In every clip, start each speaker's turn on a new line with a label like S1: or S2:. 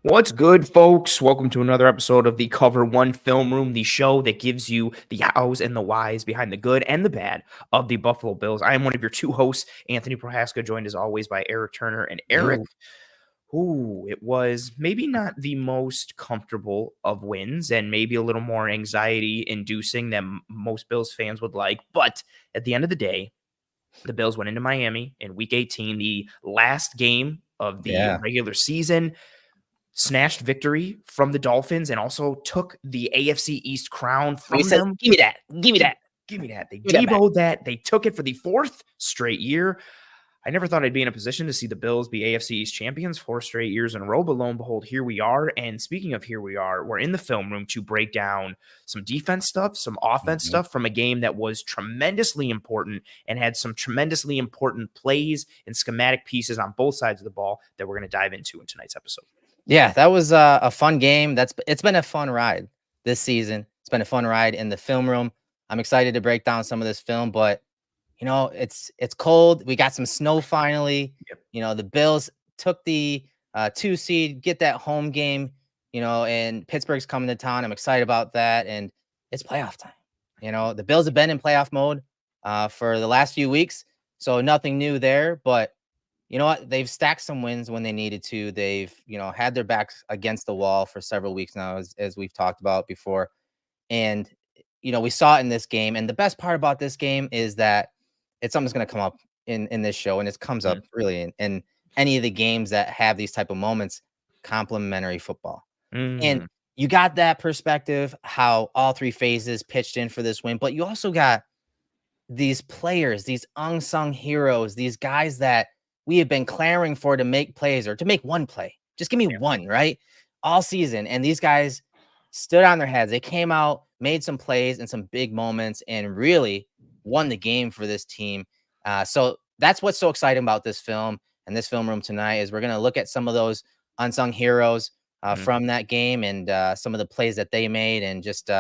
S1: What's good, folks? Welcome to another episode of the Cover One Film Room, the show that gives you the hows and the whys behind the good and the bad of the Buffalo Bills. I am one of your two hosts, Anthony Prohaska, joined as always by Eric Turner. And Eric, it was maybe not the most comfortable of wins and maybe a little more anxiety-inducing than most Bills fans would like. But at the end of the day, the Bills went into Miami in Week 18, the last game of the regular season. Snatched victory from the Dolphins and also took the AFC East crown from them.
S2: Give me that. Give me that.
S1: Give me that. They demoed that. They took it for the fourth straight year. I never thought I'd be in a position to see the Bills be AFC East champions 4 straight years in a row, but lo and behold, here we are. And speaking of here we are, we're in the film room to break down some defense stuff, some offense stuff from a game that was tremendously important and had some tremendously important plays and schematic pieces on both sides of the ball that we're going to dive into in tonight's episode.
S2: Yeah, that was a fun game. It's been a fun ride this season. It's been a fun ride in the film room. I'm excited to break down some of this film, but you know, it's cold. We got some snow finally.
S1: Yep.
S2: You know, the Bills took the 2 seed, get that home game, you know, and Pittsburgh's coming to town. I'm excited about that. And it's playoff time. You know, the Bills have been in playoff mode for the last few weeks. So nothing new there, but you know what? They've stacked some wins when they needed to. They've, you know, had their backs against the wall for several weeks now, as we've talked about before. And, you know, we saw it in this game. And the best part about this game is that it's something that's going to come up in this show. And it comes up really in any of the games that have these type of moments, complementary football. And you got that perspective, how all 3 phases pitched in for this win. But you also got these players, these unsung heroes, these guys that we have been clamoring for to make plays or to make one play. Just give me one, right? All season. And these guys stood on their heads. They came out, made some plays and some big moments and really won the game for this team. So that's what's so exciting about this film and this film room tonight is we're going to look at some of those unsung heroes from that game and some of the plays that they made and just,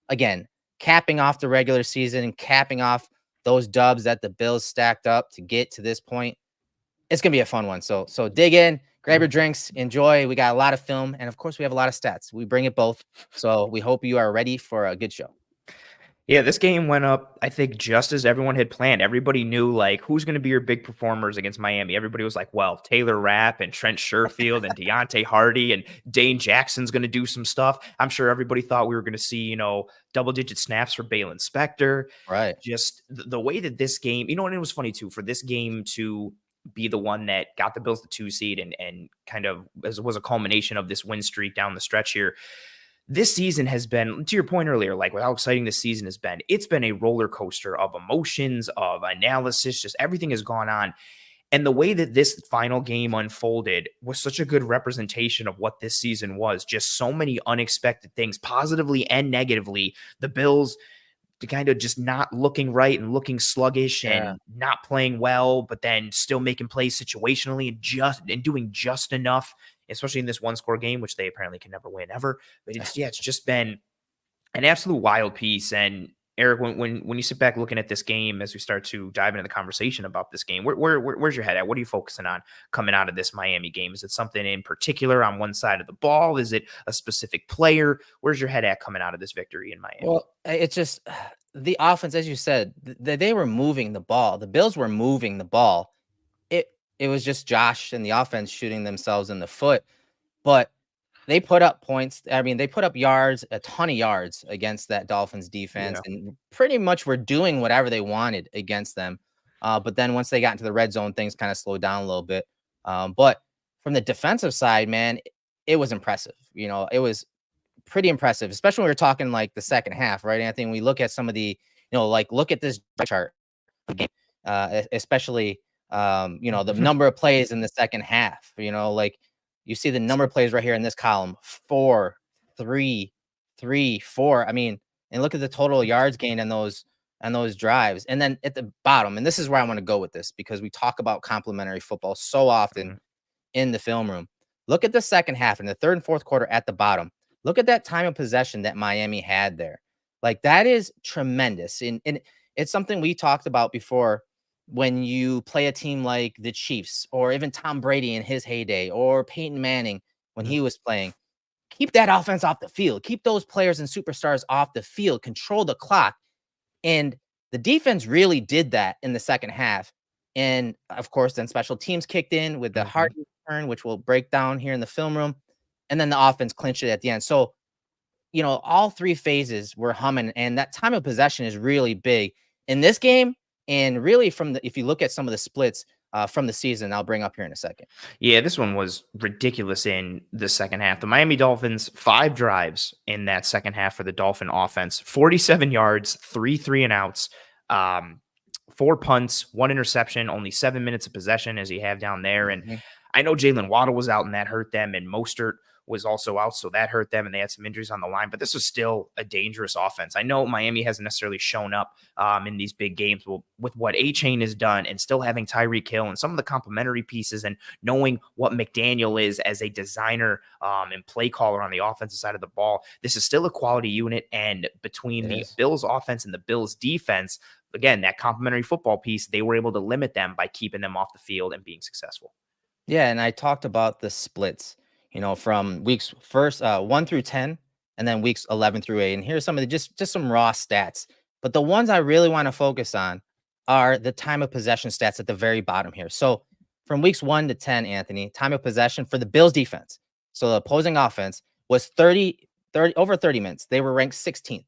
S2: again, capping off the regular season and capping off those dubs that the Bills stacked up to get to this point. It's going to be a fun one. So dig in, grab your drinks, enjoy. We got a lot of film. And of course we have a lot of stats. We bring it both. So we hope you are ready for a good show.
S1: Yeah, this game went up, I think, just as everyone had planned. Everybody knew, like, who's going to be your big performers against Miami. Everybody was like, well, Taylor Rapp and Trent Sherfield and Deonte Harty and Dane Jackson's going to do some stuff. I'm sure everybody thought we were going to see, you know, double-digit snaps for Balen Spector.
S2: Right.
S1: Just the way that this game, you know, and it was funny, too, for this game to be the one that got the Bills the 2 seed and kind of was a culmination of this win streak down the stretch here. This season has been, to your point earlier, like with how exciting this season has been, it's been a roller coaster of emotions, of analysis, just everything has gone on. And the way that this final game unfolded was such a good representation of what this season was. Just so many unexpected things, positively and negatively. The Bills to kind of just not looking right and looking sluggish and not playing well, but then still making plays situationally and doing just enough, especially in this 1-score game, which they apparently can never win ever. But it's just been an absolute wild piece. And Eric, when you sit back looking at this game, as we start to dive into the conversation about this game, where's your head at? What are you focusing on coming out of this Miami game? Is it something in particular on one side of the ball? Is it a specific player? Where's your head at coming out of this victory in Miami?
S2: Well, it's just the offense, as you said, they were moving the ball. The Bills were moving the ball. It was just Josh and the offense shooting themselves in the foot. But they put up points. I mean, they put up yards, a ton of yards against that Dolphins defense and pretty much were doing whatever they wanted against them. But then once they got into the red zone, things kind of slowed down a little bit. But from the defensive side, man, it was impressive. You know, it was pretty impressive, especially when we're talking like the second half, right, Anthony? We look at some of the, you know, like look at this chart, especially, you know, the number of plays in the second half, you know, like you see the number of plays right here in this column, 4, 3, 3, 4. I mean, and look at the total yards gained on those drives. And then at the bottom, and this is where I want to go with this because we talk about complementary football so often in the film room. Look at the second half in the third and fourth quarter at the bottom. Look at that time of possession that Miami had there. Like that is tremendous. And it's something we talked about before when you play a team like the Chiefs or even Tom Brady in his heyday or Peyton Manning when
S1: Mhm.
S2: he was playing. Keep that offense off the field. Keep those players and superstars off the field. Control the clock. And the defense really did that in the second half. And of course, then special teams kicked in with the
S1: Mhm.
S2: Harty turn, which we'll break down here in the film room. And then the offense clinched it at the end. So, all three phases were humming, and that time of possession is really big in this game. And really, if you look at some of the splits from the season, I'll bring up here in a second.
S1: Yeah, this one was ridiculous in the second half. The Miami Dolphins, 5 drives in that second half for the Dolphin offense, 47 yards, 3 and outs, 4 punts, 1 interception, only 7 minutes of possession as you have down there. And
S2: Mhm.
S1: I know Jalen Waddle was out and that hurt them, and Mostert was also out, so that hurt them, and they had some injuries on the line. But this was still a dangerous offense. I know Miami hasn't necessarily shown up in these big games. Well, with what A-Chain has done and still having Tyreek Hill and some of the complementary pieces and knowing what McDaniel is as a designer and play caller on the offensive side of the ball, this is still a quality unit. And between
S2: It
S1: the
S2: is.
S1: Bills offense and the Bills defense, again, that complementary football piece, they were able to limit them by keeping them off the field and being successful.
S2: Yeah, and I talked about the splits, from weeks 1 through 10, and then weeks 11 through 8. And here's some of the just some raw stats. But the ones I really want to focus on are the time of possession stats at the very bottom here. So from weeks 1 to 10, Anthony, time of possession for the Bills defense. So the opposing offense was 30 over 30 minutes. They were ranked 16th.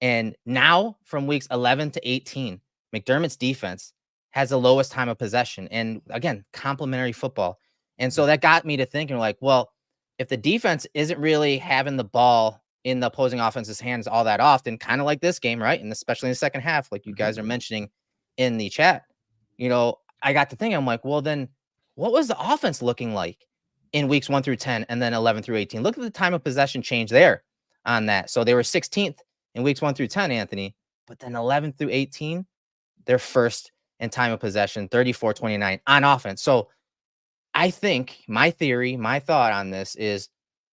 S2: And now from weeks 11 to 18, McDermott's defense has the lowest time of possession. And again, complementary football. And so that got me to thinking, like, well, if the defense isn't really having the ball in the opposing offense's hands all that often, kind of like this game, right? And especially in the second half, like you
S1: Mhm.
S2: guys are mentioning in the chat, I got to think, I'm like, well, then what was the offense looking like in weeks 1 through 10 and then 11 through 18? Look at the time of possession change there on that. So they were 16th in weeks 1 through 10, Anthony, but then 11 through 18, they're first in time of possession, 34-29 on offense. So I think my theory, my thought on this is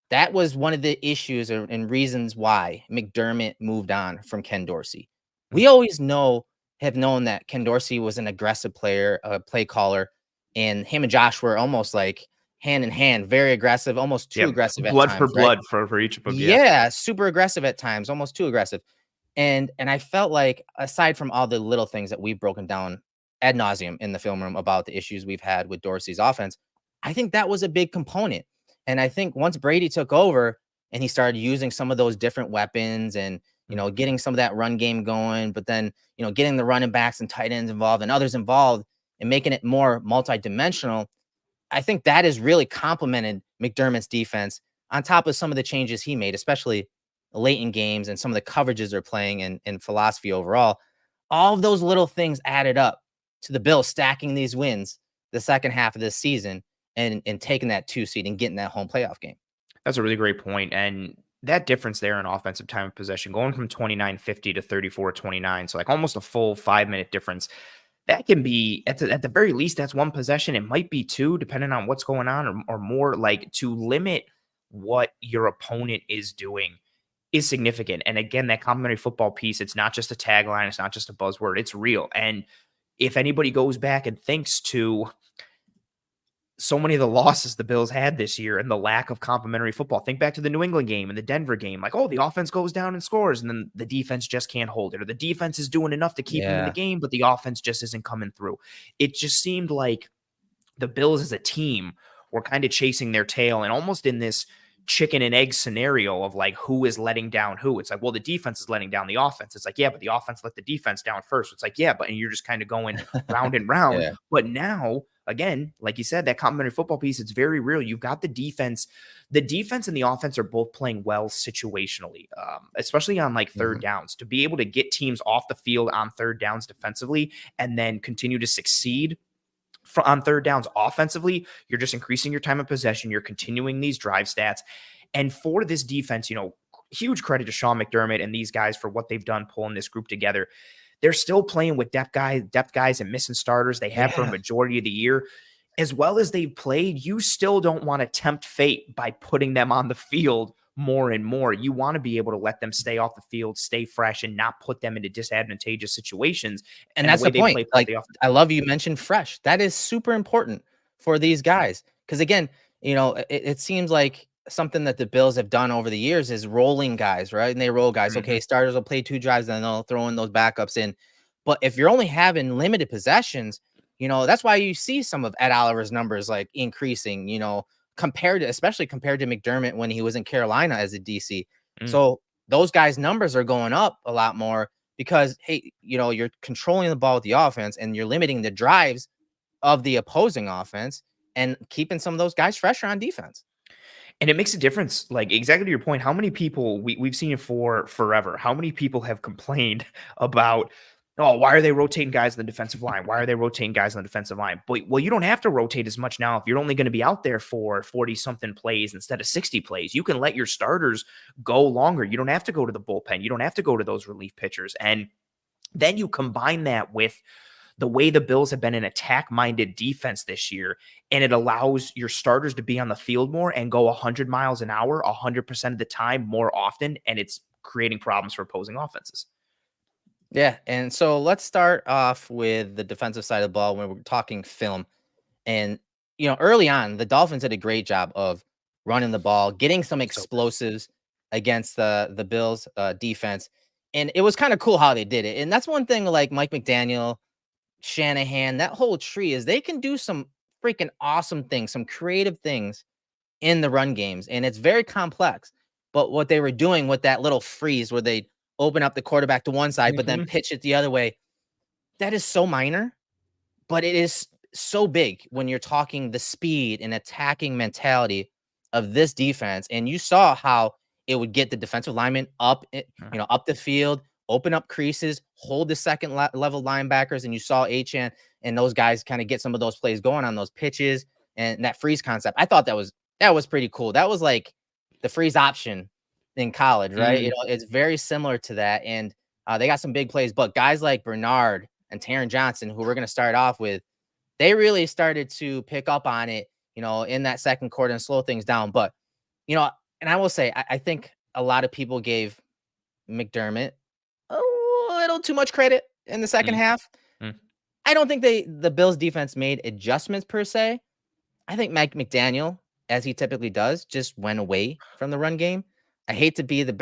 S2: that was one of the issues and reasons why McDermott moved on from Ken Dorsey. We always have known that Ken Dorsey was an aggressive player, a play caller, and him and Josh were almost like hand in hand, very aggressive, almost too
S1: Yeah,
S2: aggressive at
S1: blood for
S2: times, right?
S1: blood for each of them. Yeah.
S2: Yeah, super aggressive at times, almost too aggressive. And I felt like aside from all the little things that we've broken down ad nauseum in the film room about the issues we've had with Dorsey's offense, I think that was a big component. And I think once Brady took over and he started using some of those different weapons and getting some of that run game going, but then getting the running backs and tight ends involved and others involved and making it more multidimensional, I think that has really complemented McDermott's defense on top of some of the changes he made, especially late in games and some of the coverages they're playing and philosophy overall. All of those little things added up to the Bills stacking these wins the second half of this season and taking that 2 seed and getting that home playoff game.
S1: That's a really great point. And that difference there in offensive time of possession, going from 29:50 to 34:29, so like almost a full 5-minute difference, that can be at the very least, that's one possession. It might be two, depending on what's going on, or more. Like, to limit what your opponent is doing is significant. And again, that complimentary football piece, it's not just a tagline, it's not just a buzzword, it's real. And if anybody goes back and thinks to so many of the losses the Bills had this year and the lack of complementary football. Think back to the New England game and the Denver game. Like, oh, the offense goes down and scores, and then the defense just can't hold it, or the defense is doing enough to keep them in the
S2: Yeah.
S1: game, but the offense just isn't coming through. It just seemed like the Bills as a team were kind of chasing their tail and almost in this chicken and egg scenario of like, who is letting down who. It's like, well, the defense is letting down the offense. It's like, yeah, but the offense let the defense down first. It's like, yeah, but and you're just kind of going round and round.
S2: Yeah.
S1: But now, again, like you said, that complementary football piece, it's very real. You've got the defense. The defense and the offense are both playing well situationally, especially on like third
S2: Mhm.
S1: downs, to be able to get teams off the field on third downs defensively and then continue to succeed on third downs offensively. You're just increasing your time of possession. You're continuing these drive stats. And for this defense, huge credit to Sean McDermott and these guys for what they've done pulling this group together. They're still playing with depth guys and missing starters. They have for a
S2: Yeah.
S1: majority of the year. As well as they've played, you still don't want to tempt fate by putting them on the field more and more. You want to be able to let them stay off the field, stay fresh, and not put them into disadvantageous situations.
S2: And
S1: And the
S2: that's
S1: way
S2: the
S1: they
S2: point.
S1: play throughout
S2: Like,
S1: the offense.
S2: I love you mentioned fresh. That is super important for these guys. Because again, it seems like something that the Bills have done over the years is rolling guys, right? And they roll guys. Okay, starters will play 2 drives, and then they'll throw in those backups in. But if you're only having limited possessions, that's why you see some of Ed Oliver's numbers like increasing, especially compared to McDermott when he was in Carolina as a DC. So those guys' numbers are going up a lot more because, hey, you're controlling the ball with the offense and you're limiting the drives of the opposing offense and keeping some of those guys fresher on defense.
S1: And it makes a difference. Like, exactly to your point, how many people we've seen it for forever? How many people have complained about, oh, why are they rotating guys on the defensive line? Why are they rotating guys on the defensive line? But well, you don't have to rotate as much now if you're only going to be out there for 40 something plays instead of 60 plays. You can let your starters go longer. You don't have to go to the bullpen. You don't have to go to those relief pitchers. And then you combine that with the way the Bills have been an attack-minded defense this year, and it allows your starters to be on the field more and go 100 miles an hour 100% of the time more often, and it's creating problems for opposing offenses.
S2: Yeah, and so let's start off with the defensive side of the ball when we're talking film. And early on, the Dolphins did a great job of running the ball, getting some explosives against the Bills defense, and it was kind of cool how they did it. And that's one thing, like Mike McDaniel, Shanahan, that whole tree is they can do some freaking awesome things, some creative things in the run games, and it's very complex. But what they were doing with that little freeze where they open up the quarterback to one side, but then pitch it the other way, that is so minor, but it is so big when you're talking the speed and attacking mentality of this defense. And you saw how it would get the defensive linemen up, up the field, open up creases, hold the second level linebackers. And you saw HN and those guys kind of get some of those plays going on those pitches and that freeze concept. I thought that was pretty cool. That was like the freeze option in college, right? It's very similar to that. And they got some big plays, but guys like Bernard and Taron Johnson, who we're going to start off with, they really started to pick up on it, in that second quarter and slow things down. But, and I will say, I think a lot of people gave McDermott a little too much credit in the second half. I don't think the Bills defense made adjustments per se. I think Mike McDaniel, as he typically does, just went away from the run game. I hate to be the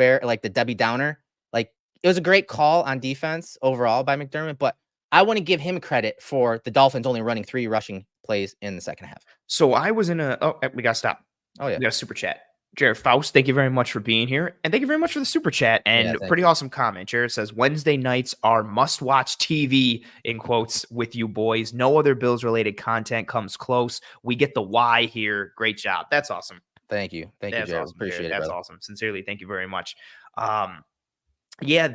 S2: Debbie Downer. Like, it was a great call on defense overall by McDermott, but I want to give him credit for the Dolphins only running 3 rushing plays in the second half.
S1: So I was we got to stop.
S2: Oh, yeah.
S1: We got a super chat. Jared Faust, thank you very much for being here. And thank you very much for the super chat. And pretty awesome comment. Jared says, Wednesday nights are must-watch TV, in quotes, with you boys. No other Bills-related content comes close. We get the why here. Great job. That's awesome.
S2: Thank you. Thank you, Jared.
S1: Awesome,
S2: appreciate
S1: Jared.
S2: it.
S1: That's
S2: brother.
S1: awesome. Sincerely, thank you very much. Yeah,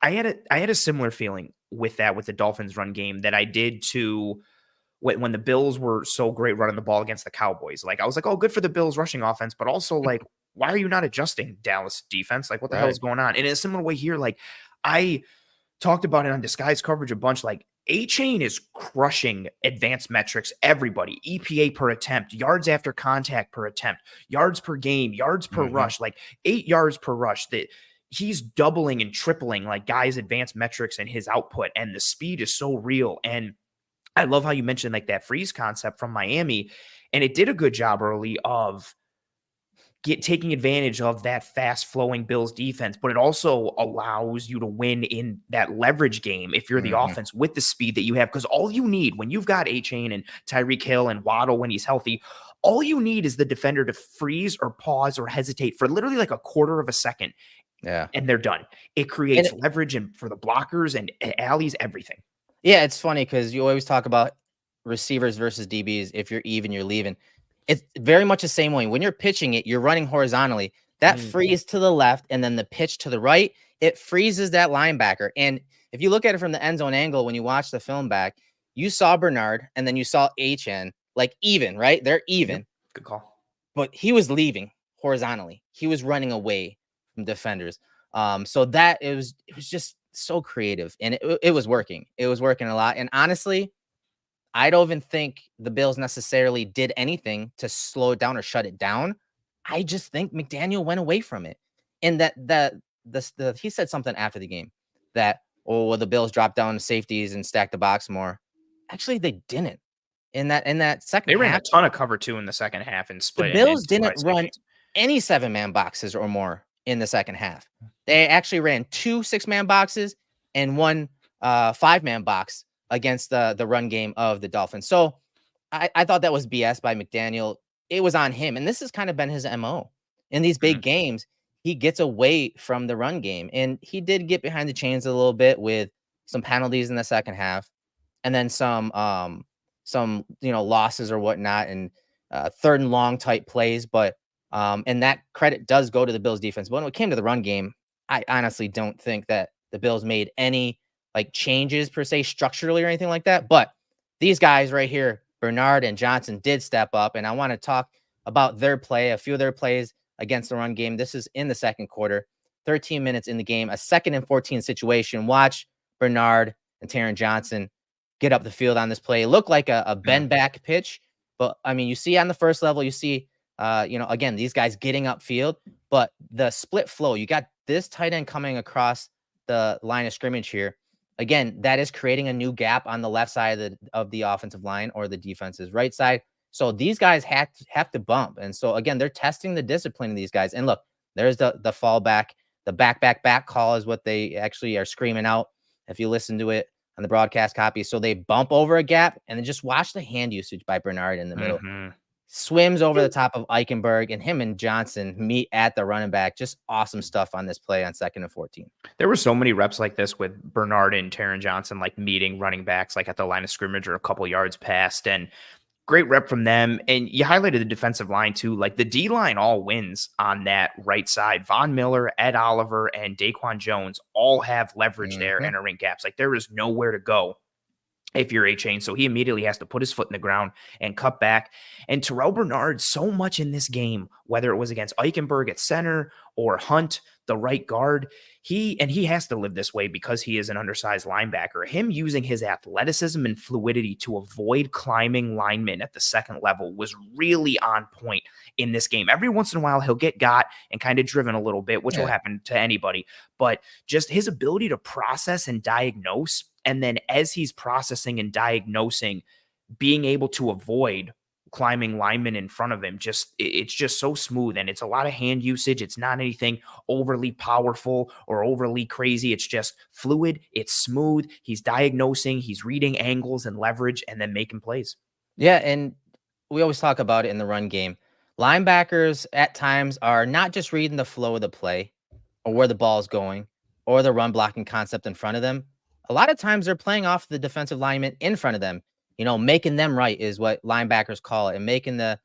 S1: I had a similar feeling with the Dolphins run game that I did to when the Bills were so great running the ball against the Cowboys. Like, I was like, oh, good for the Bills rushing offense, but also like, why are you not adjusting Dallas defense? Like, what the hell is going on? And in a similar way here, like, I talked about it on Disguise coverage a bunch. Like, A-Chain is crushing advanced metrics. Everybody, EPA per attempt, yards after contact per attempt, yards per game, yards per rush, like 8 yards per rush. That he's doubling and tripling like guys' advanced metrics and his output, and the speed is so real. And I love how you mentioned like that freeze concept from Miami, and it did a good job early of taking advantage of that fast flowing Bills defense, but it also allows you to win in that leverage game if you're the offense with the speed that you have. Because all you need when you've got A-Chain and Tyreek Hill and Waddle when he's healthy, all you need is the defender to freeze or pause or hesitate for literally like a quarter of a second.
S2: Yeah.
S1: And they're done. It creates leverage and for the blockers and alleys, everything.
S2: Yeah, it's funny because you always talk about receivers versus DBs. If you're even, you're leaving. It's very much the same way. When you're pitching it, you're running horizontally. That freeze to the left and then the pitch to the right, it freezes that linebacker. And if you look at it from the end zone angle, when you watch the film back, you saw Bernard and then you saw HN like even, right? They're even.
S1: Yep. Good call.
S2: But he was leaving horizontally. He was running away from defenders. So that it was just so creative, and it was working. It was working a lot. And honestly, I don't even think the Bills necessarily did anything to slow it down or shut it down. I just think McDaniel went away from it. And he said something after the game that, the Bills dropped down to safeties and stacked the box more. Actually, they didn't. in that second
S1: They ran
S2: half.
S1: a ton of cover 2 in the second half and
S2: The
S1: split
S2: Bills
S1: into 2
S2: didn't
S1: ice
S2: run
S1: skates.
S2: any 7-man boxes or more in the second half. They actually ran 2 6-man boxes and 1 5-man box against the run game of the Dolphins. So I thought that was BS by McDaniel. It was on him, and this has kind of been his MO. In these big
S1: Mhm.
S2: games, he gets away from the run game, and he did get behind the chains a little bit with some penalties in the second half, and then some losses or whatnot, and 3rd and long type plays. But and that credit does go to the Bills defense. But when it came to the run game, I honestly don't think that the Bills made any like changes per se structurally or anything like that. But these guys right here, Bernard and Johnson, did step up, and I want to talk about their play, a few of their plays against the run game. This is in the second quarter, 13 minutes in the game, a 2nd and 14 situation. Watch Bernard and Taron Johnson get up the field on this play. It looked like a bend back pitch, but I mean, you see on the first level, you see, again, these guys getting upfield, but the split flow, you got this tight end coming across the line of scrimmage here. Again, that is creating a new gap on the left side of the offensive line or the defense's right side. So these guys have to bump. And so again, they're testing the discipline of these guys. And look, there's the fallback, the back call is what they actually are screaming out if you listen to it on the broadcast copy. So they bump over a gap, and then just watch the hand usage by Bernard in the middle.
S1: Mhm.
S2: Swims over the top of Eichenberg, and him and Johnson meet at the running back. Just awesome stuff on this play on 2nd and 14.
S1: There were so many reps like this with Bernard and Taron Johnson, like meeting running backs, like at the line of scrimmage or a couple yards past, and great rep from them. And you highlighted the defensive line too. Like the D line all wins on that right side. Von Miller, Ed Oliver, and Daquan Jones all have leverage there, entering gaps. Like there is nowhere to go if you're A-Chain. So he immediately has to put his foot in the ground and cut back. And Terrel Bernard, so much in this game, whether it was against Eichenberg at center or Hunt, the right guard, he has to live this way because he is an undersized linebacker. Him using his athleticism and fluidity to avoid climbing linemen at the second level was really on point in this game. Every once in a while, he'll get got and kind of driven a little bit, which will happen to anybody. But just his ability to process and diagnose, and then as he's processing and diagnosing, being able to avoid climbing linemen in front of him, it's just so smooth, and it's a lot of hand usage. It's not anything overly powerful or overly crazy. It's just fluid. It's smooth. He's diagnosing, he's reading angles and leverage, and then making plays.
S2: Yeah, and we always talk about it in the run game. Linebackers at times are not just reading the flow of the play or where the ball's going or the run blocking concept in front of them. A lot of times they're playing off the defensive lineman in front of them. Making them right is what linebackers call it, and making the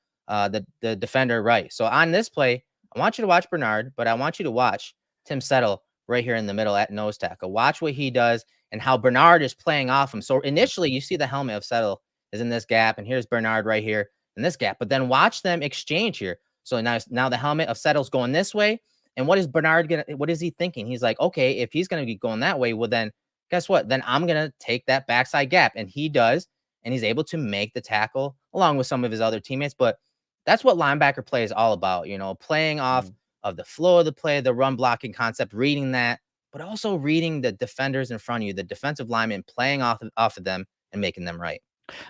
S2: defender right. So on this play, I want you to watch Bernard, but I want you to watch Tim Settle right here in the middle at nose tackle. Watch what he does and how Bernard is playing off him. So initially, you see the helmet of Settle is in this gap, and here's Bernard right here in this gap. But then watch them exchange here. So now the helmet of Settle's going this way, and what is Bernard what is he thinking? He's like, okay, if he's gonna be going that way, well then guess what? Then I'm gonna take that backside gap, and he does. And he's able to make the tackle along with some of his other teammates. But that's what linebacker play is all about, playing off of the flow of the play, the run blocking concept, reading that, but also reading the defenders in front of you, the defensive linemen, playing off of them and making them right.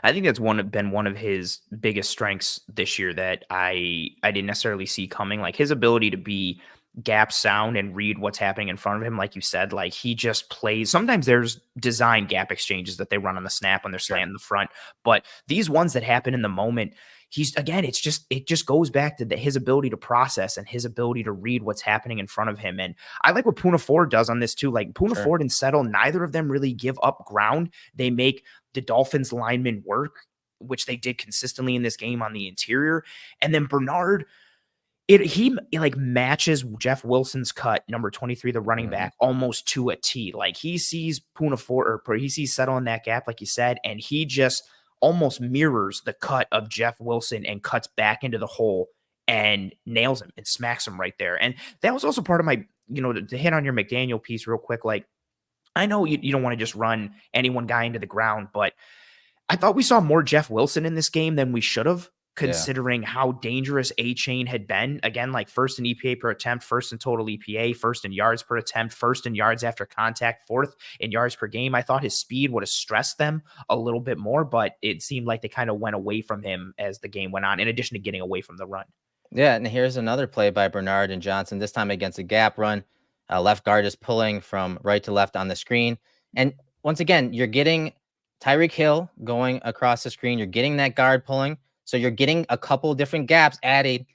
S1: I think that's been one of his biggest strengths this year that I didn't necessarily see coming. Like his ability to be gap sound and read what's happening in front of him. Like you said, like he just plays. Sometimes there's design gap exchanges that they run on the snap when they're slanting the front, but these ones that happen in the moment, it just goes back to his ability to process and his ability to read what's happening in front of him. And I like what Puna Ford does on this too. Like Puna Ford and Settle, neither of them really give up ground. They make the Dolphins linemen work, which they did consistently in this game on the interior. And then Bernard, he like matches Jeff Wilson's cut, number 23, the running back, almost to a T. Like he sees Puna Ford, or he sees Settle in that gap, like you said, and he just almost mirrors the cut of Jeff Wilson and cuts back into the hole and nails him and smacks him right there. And that was also part of my, to hit on your McDaniel piece real quick. Like, I know you don't want to just run any one guy into the ground, but I thought we saw more Jeff Wilson in this game than we should have.
S2: Yeah.
S1: considering how dangerous A-Chain had been. Again, like first in EPA per attempt, first in total EPA, first in yards per attempt, first in yards after contact, fourth in yards per game. I thought his speed would have stressed them a little bit more, but it seemed like they kind of went away from him as the game went on, in addition to getting away from the run.
S2: Yeah, and here's another play by Bernard and Johnson, this time against a gap run. Left guard is pulling from right to left on the screen. And once again, you're getting Tyreek Hill going across the screen. You're getting that guard pulling. So you're getting a couple different gaps added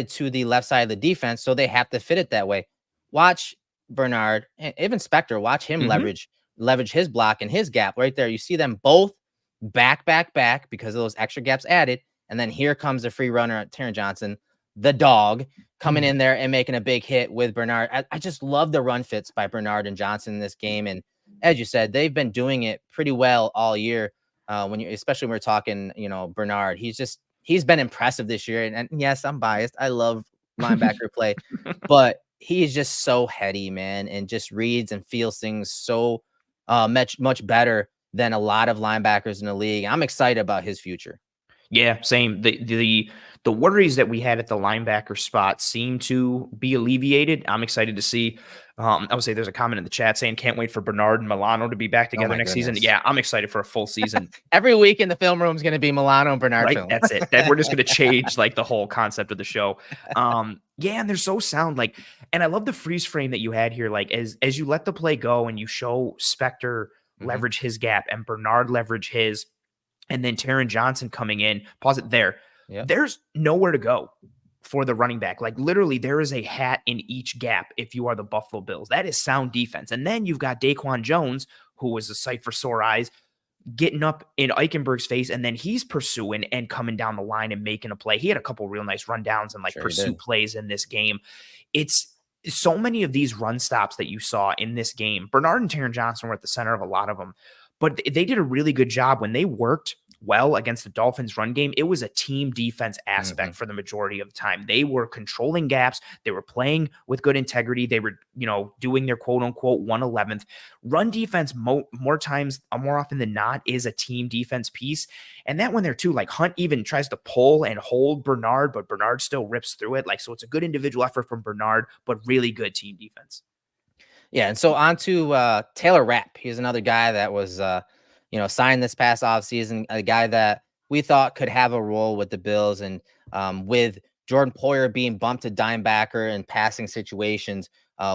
S2: to the left side of the defense. So they have to fit it that way. Watch Bernard, and even Spector, watch him leverage his block and his gap right there. You see them both back because of those extra gaps added. And then here comes the free runner, Taron Johnson, the dog, coming in there and making a big hit with Bernard. I just love the run fits by Bernard and Johnson in this game. And as you said, they've been doing it pretty well all year. Especially when we're talking, Bernard, he's been impressive this year. And yes, I'm biased. I love linebacker play, but he's just so heady, man, and just reads and feels things so much better than a lot of linebackers in the league. I'm excited about his future.
S1: Yeah, same. The worries that we had at the linebacker spot seem to be alleviated. I'm excited to see. I would say there's a comment in the chat saying, "Can't wait for Bernard and Milano to be back together next season." Yeah, I'm excited for a full season.
S2: Every week in the film room is going to be Milano and Bernard.
S1: Right,
S2: film.
S1: that's it. We're just going to change like the whole concept of the show. Yeah, and they're so sound. Like, and I love the freeze frame that you had here. Like, as you let the play go and you show Spector leverage his gap and Bernard leverage his. And then Taron Johnson coming in, pause it there. Yep. There's nowhere to go for the running back. Like literally there is a hat in each gap if you are the Buffalo Bills. That is sound defense. And then you've got Daquan Jones, who was a sight for sore eyes, getting up in Eichenberg's face, and then he's pursuing and coming down the line and making a play. He had a couple real nice rundowns and pursuit plays in this game. It's so many of these run stops that you saw in this game. Bernard and Taron Johnson were at the center of a lot of them. But they did a really good job when they worked well against the Dolphins run game. It was a team defense aspect for the majority of the time. They were controlling gaps. They were playing with good integrity. They were, doing their quote unquote 111th. Run defense more often than not is a team defense piece. And that one there too, like Hunt even tries to pull and hold Bernard, but Bernard still rips through it. So it's a good individual effort from Bernard, but really good team defense.
S2: Yeah, and so on to Taylor Rapp. He's another guy that was, signed this past offseason, a guy that we thought could have a role with the Bills. And with Jordan Poyer being bumped to dime backer in passing situations,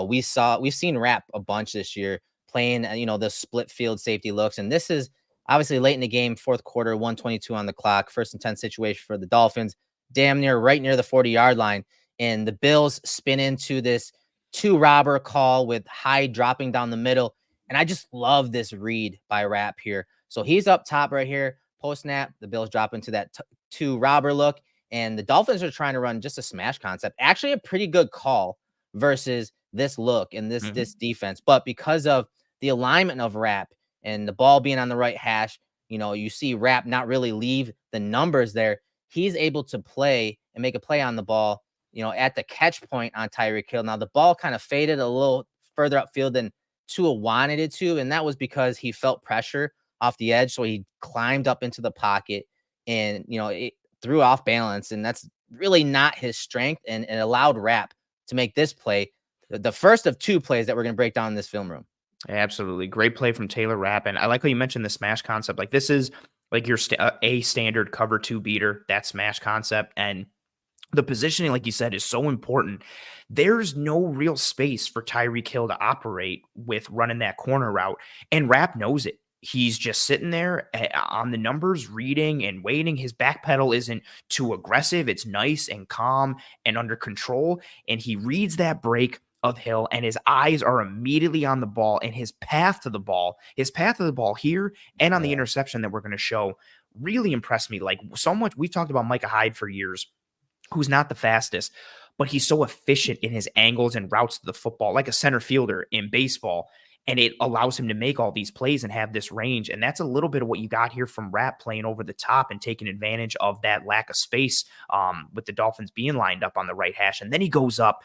S2: we've seen Rapp a bunch this year playing, the split field safety looks. And this is obviously late in the game, fourth quarter, 1:22 on the clock, 1st and 10 situation for the Dolphins, right near the 40-yard line. And the Bills spin into this 2 robber call with Hyde dropping down the middle. And I just love this read by Rapp here. So he's up top right here, post snap. The Bills drop into that 2 robber look, and the Dolphins are trying to run just a smash concept. Actually, a pretty good call versus this look and this defense. But because of the alignment of Rapp and the ball being on the right hash, you see Rapp not really leave the numbers there. He's able to play and make a play on the ball, at the catch point on Tyreek Hill. Now, the ball kind of faded a little further upfield than Tua wanted it to, and that was because he felt pressure off the edge, so he climbed up into the pocket and, it threw off balance, and that's really not his strength, and it allowed Rapp to make this play, the first of 2 plays that we're going to break down in this film room.
S1: Absolutely. Great play from Taylor Rapp, and I like how you mentioned the smash concept. Like, this is like your a standard cover 2 beater, that smash concept, and the positioning, like you said, is so important. There's no real space for Tyreek Hill to operate with running that corner route, and Rapp knows it. He's just sitting there on the numbers, reading and waiting. His back pedal isn't too aggressive. It's nice and calm and under control, and he reads that break of Hill, and his eyes are immediately on the ball, and his path to the ball here and on the interception that we're going to show really impressed me. Like, so much. We've talked about Micah Hyde for years, who's not the fastest, but he's so efficient in his angles and routes to the football, like a center fielder in baseball. And it allows him to make all these plays and have this range. And that's a little bit of what you got here from Rapp, playing over the top and taking advantage of that lack of space with the Dolphins being lined up on the right hash. And then he goes up,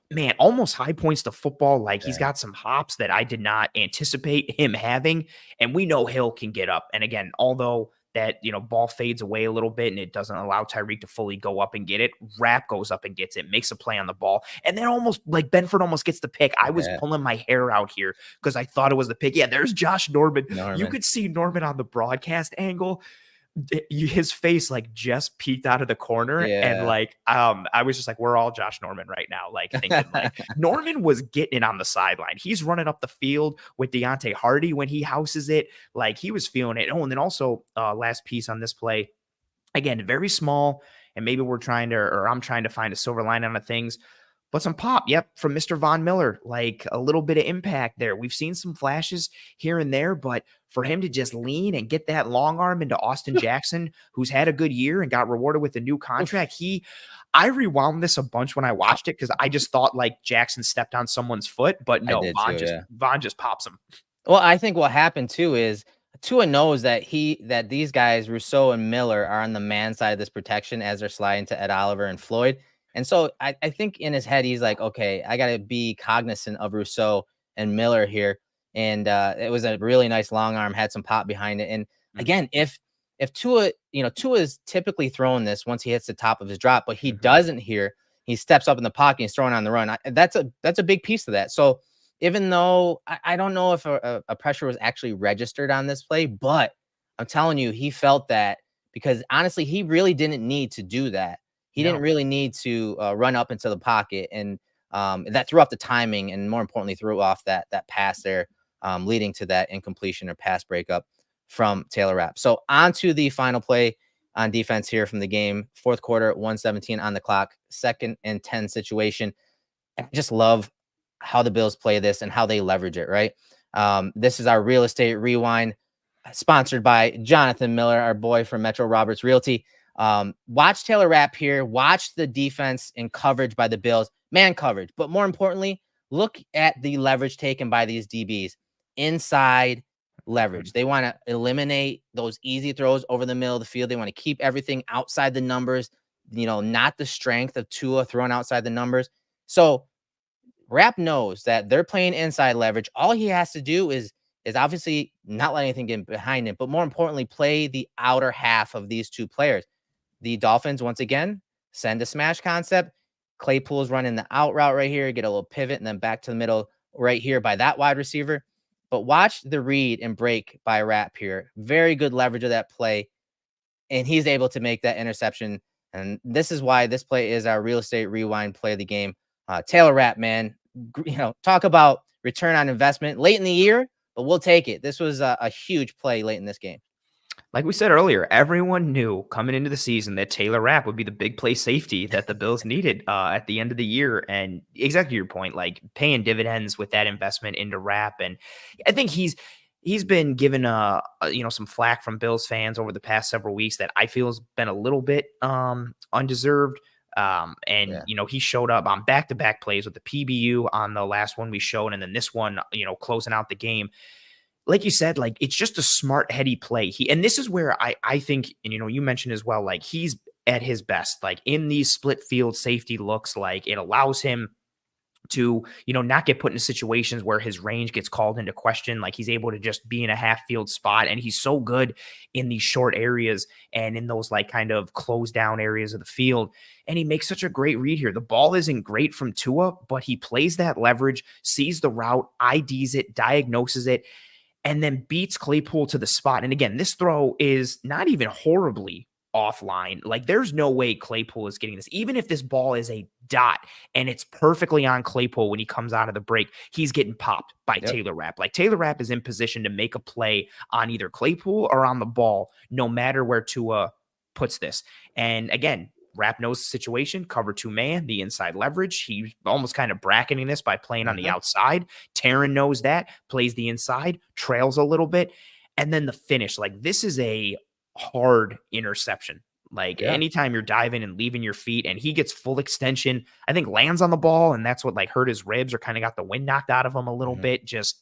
S1: man, almost high points to football. Like, he's got some hops that I did not anticipate him having. And we know Hill can get up. And again, although that, ball fades away a little bit and it doesn't allow Tyreek to fully go up and get it. Rapp goes up and gets it, makes a play on the ball. And then almost like Benford almost gets the pick. I was pulling my hair out here because I thought it was the pick. Yeah, there's Josh Norman. You could see Norman on the broadcast angle. His face like just peeked out of the corner. And like, I was just like, we're all Josh Norman right now. Like thinking like Norman was getting it on the sideline. He's running up the field with Deonte Harty when he houses it. Like he was feeling it. Oh, and then also last piece on this play, again, very small. And maybe I'm trying to find a silver lining on things. But some pop, from Mr. Von Miller, like a little bit of impact there. We've seen some flashes here and there, but for him to just lean and get that long arm into Austin Jackson, who's had a good year and got rewarded with a new contract, I rewound this a bunch when I watched it because I just thought like Jackson stepped on someone's foot, but no, Von just pops him.
S2: Well, I think what happened too is Tua knows that these guys, Rousseau and Miller, are on the man side of this protection as they're sliding to Ed Oliver and Floyd. And so I think in his head, he's like, okay, I got to be cognizant of Rousseau and Miller here. And it was a really nice long arm, had some pop behind it. And again, if Tua, Tua is typically throwing this once he hits the top of his drop, but he doesn't here. He steps up in the pocket, he's throwing on the run. That's a big piece of that. So even though I don't know if a pressure was actually registered on this play, but I'm telling you, he felt that because honestly, he really didn't need to do that. He didn't really need to run up into the pocket, and that threw off the timing, and more importantly, threw off that pass there, leading to that incompletion or pass breakup from Taylor Rapp. So on to the final play on defense here from the game, fourth quarter, 1:17 on the clock, 2nd and 10 situation. I just love how the Bills play this and how they leverage it, right? This is our real estate rewind, sponsored by Jonathan Miller, our boy from Metro Roberts Realty. Watch Taylor Rapp here. Watch the defense in coverage by the Bills, man coverage. But more importantly, look at the leverage taken by these DBs. Inside leverage. They want to eliminate those easy throws over the middle of the field. They want to keep everything outside the numbers, not the strength of Tua thrown outside the numbers. So Rapp knows that they're playing inside leverage. All he has to do is obviously not let anything get behind him, but more importantly, play the outer half of these two players. The Dolphins, once again, send a smash concept. Claypool's running the out route right here, get a little pivot, and then back to the middle right here by that wide receiver. But watch the read and break by Rapp here. Very good leverage of that play, and he's able to make that interception. And this is why this play is our real estate rewind play of the game. Taylor Rapp, man, talk about return on investment late in the year, but we'll take it. This was a huge play late in this game.
S1: Like we said earlier, everyone knew coming into the season that Taylor Rapp would be the big play safety that the Bills needed at the end of the year. And exactly to your point, like paying dividends with that investment into Rapp. And I think he's been given some flack from Bills fans over the past several weeks that I feel has been a little bit undeserved. He showed up on back-to-back plays with the PBU on the last one we showed, and then this one, closing out the game. Like you said, like it's just a smart, heady play. And this is where I think, and you mentioned as well, like he's at his best, like in these split field safety looks, like it allows him to, not get put into situations where his range gets called into question. Like he's able to just be in a half field spot, and he's so good in these short areas and in those like kind of closed down areas of the field. And he makes such a great read here. The ball isn't great from Tua, but he plays that leverage, sees the route, IDs it, diagnoses it, and then beats Claypool to the spot. And again, this throw is not even horribly offline. Like there's no way Claypool is getting this. Even if this ball is a dot and it's perfectly on Claypool when he comes out of the break, he's getting popped by Taylor Rapp. Like Taylor Rapp is in position to make a play on either Claypool or on the ball, no matter where Tua puts this. And again, Rapp knows the situation, cover 2 man, the inside leverage. He's almost kind of bracketing this by playing on the outside. Taron knows that, plays the inside, trails a little bit. And then the finish, like this is a hard interception. Like anytime you're diving and leaving your feet, and he gets full extension, I think lands on the ball, and that's what like hurt his ribs or kind of got the wind knocked out of him a little bit. Just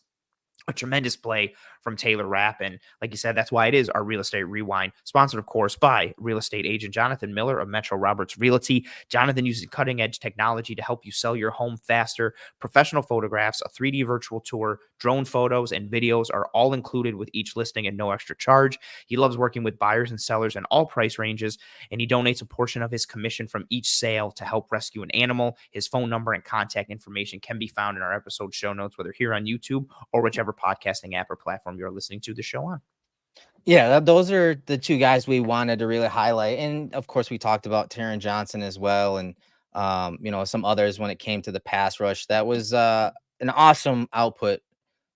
S1: A tremendous play from Taylor Rapp. And like you said, that's why it is our Real Estate Rewind, sponsored, of course, by real estate agent Jonathan Miller of Metro Roberts Realty. Jonathan uses cutting edge technology to help you sell your home faster. Professional photographs, a 3D virtual tour, drone photos, and videos are all included with each listing at no extra charge. He loves working with buyers and sellers in all price ranges, and he donates a portion of his commission from each sale to help rescue an animal. His phone number and contact information can be found in our episode show notes, whether here on YouTube or whichever podcasting app or platform you're listening to the show on.
S2: Yeah, those are the two guys we wanted to really highlight. And of course, we talked about Taron Johnson as well, and some others when it came to the pass rush. That was an awesome output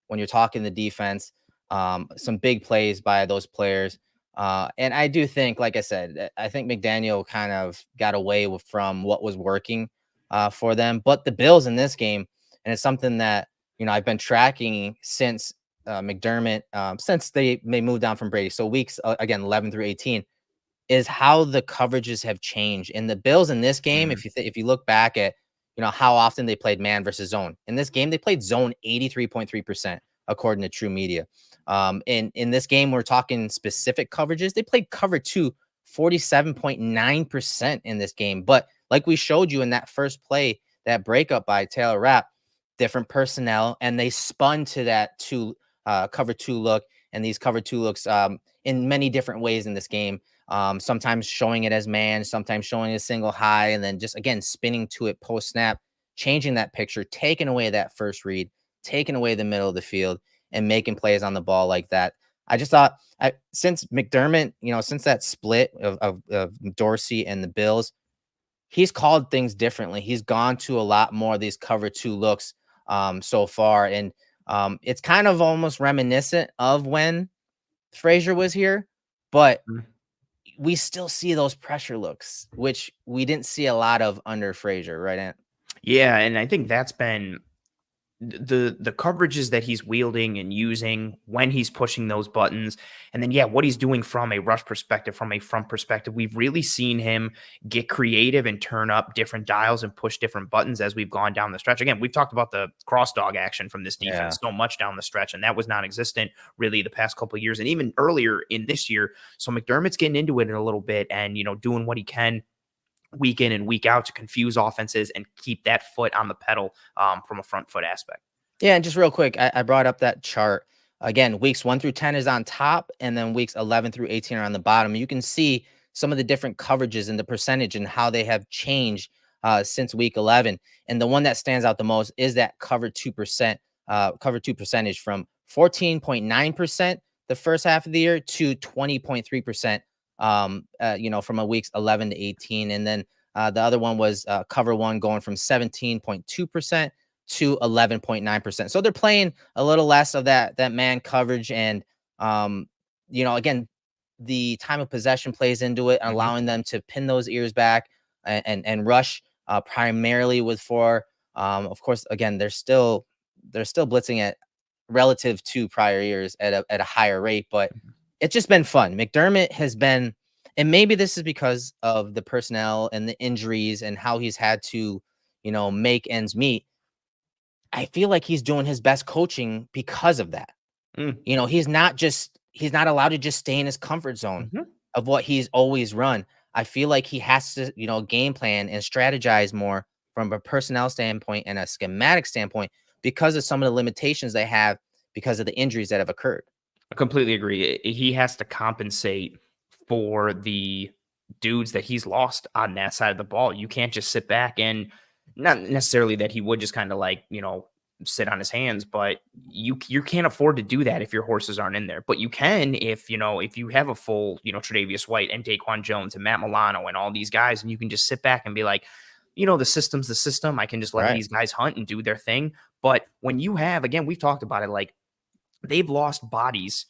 S2: when you're talking the defense. Some big plays by those players. And I do think, like I said, I think McDaniel kind of got away from what was working for them. But the Bills in this game, and it's something that I've been tracking since McDermott, since they moved down from Brady. So weeks again 11 through 18 is how the coverages have changed. In the Bills in this game, if you look back at how often they played man versus zone. In this game, they played zone 83.3%, according to True Media. In this game, we're talking specific coverages. They played cover 2 47.9% in this game. But like we showed you in that first play, that breakup by Taylor Rapp, different personnel, and they spun to that cover 2 look, and these cover 2 looks in many different ways in this game. Sometimes showing it as man, sometimes showing a single high, and then just again spinning to it post snap, changing that picture, taking away that first read, taking away the middle of the field, and making plays on the ball like that. I just thought since McDermott, since that split of Dorsey and the Bills, he's called things differently. He's gone to a lot more of these cover 2 looks so far, and it's kind of almost reminiscent of when Frazier was here, but we still see those pressure looks, which we didn't see a lot of under Frazier, right, Ant?
S1: Yeah, and I think that's been the coverages that he's wielding and using when he's pushing those buttons, and then what he's doing from a rush perspective, from a front perspective. We've really seen him get creative and turn up different dials and push different buttons as we've gone down the stretch. Again, we've talked about the cross dog action from this defense so much down the stretch, and that was non-existent really the past couple of years and even earlier in this year. So McDermott's getting into it in a little bit and doing what he can week in and week out to confuse offenses and keep that foot on the pedal from a front foot aspect.
S2: Yeah, and just real quick, I brought up that chart. Again, weeks 1 through 10 is on top, and then weeks 11 through 18 are on the bottom. You can see some of the different coverages and the percentage and how they have changed since week 11. And the one that stands out the most is that cover 2%, cover 2 percentage from 14.9% the first half of the year to 20.3%. From a weeks 11 to 18. And then the other one was cover 1 going from 17.2% to 11.9%. So they're playing a little less of that man coverage. And, again, the time of possession plays into it, allowing them to pin those ears back and rush primarily with 4. Of course, again, they're still blitzing at relative to prior years at a higher rate, but it's just been fun. McDermott has been, and maybe this is because of the personnel and the injuries and how he's had to, make ends meet. I feel like he's doing his best coaching because of that. He's not allowed to just stay in his comfort zone of what he's always run. I feel like he has to, game plan and strategize more from a personnel standpoint and a schematic standpoint because of some of the limitations they have because of the injuries that have occurred.
S1: I completely agree. He has to compensate for the dudes that he's lost on that side of the ball. You can't just sit back and not necessarily that he would just kind of sit on his hands, but you can't afford to do that if your horses aren't in there. But you can if you have a full, Tre'Davious White and Daquan Jones and Matt Milano and all these guys, and you can just sit back and be like, the system's the system. I can just let these guys hunt and do their thing. But when you have, again, we've talked about it, like they've lost bodies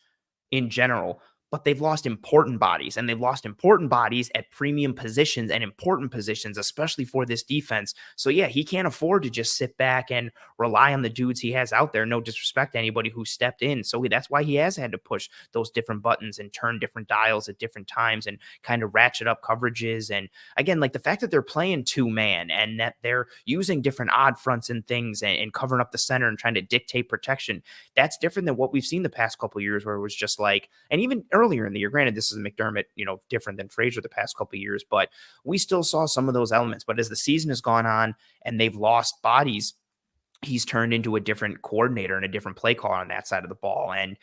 S1: in general, but they've lost important bodies, and they've lost important bodies at premium positions and important positions, especially for this defense. So yeah, he can't afford to just sit back and rely on the dudes he has out there. No disrespect to anybody who stepped in. So that's why he has had to push those different buttons and turn different dials at different times and kind of ratchet up coverages. And again, like the fact that they're playing 2-man and that they're using different odd fronts and things and covering up the center and trying to dictate protection, that's different than what we've seen the past couple of years, where it was just like, and even earlier in the year, granted, this is McDermott, different than Frazier the past couple of years, but we still saw some of those elements. But as the season has gone on and they've lost bodies, he's turned into a different coordinator and a different play caller on that side of the ball. And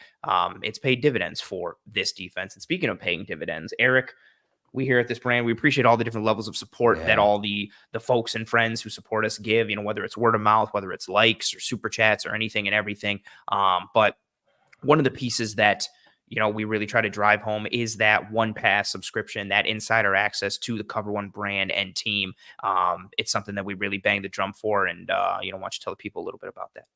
S1: it's paid dividends for this defense. And speaking of paying dividends, Eric, we here at this brand, we appreciate all the different levels of support that all the folks and friends who support us give, whether it's word of mouth, whether it's likes or super chats or anything and everything. But one of the pieces that, we really try to drive home is that one pass subscription, that insider access to the Cover One brand and team. It's something that we really bang the drum for. And, why don't you tell the people a little bit about that?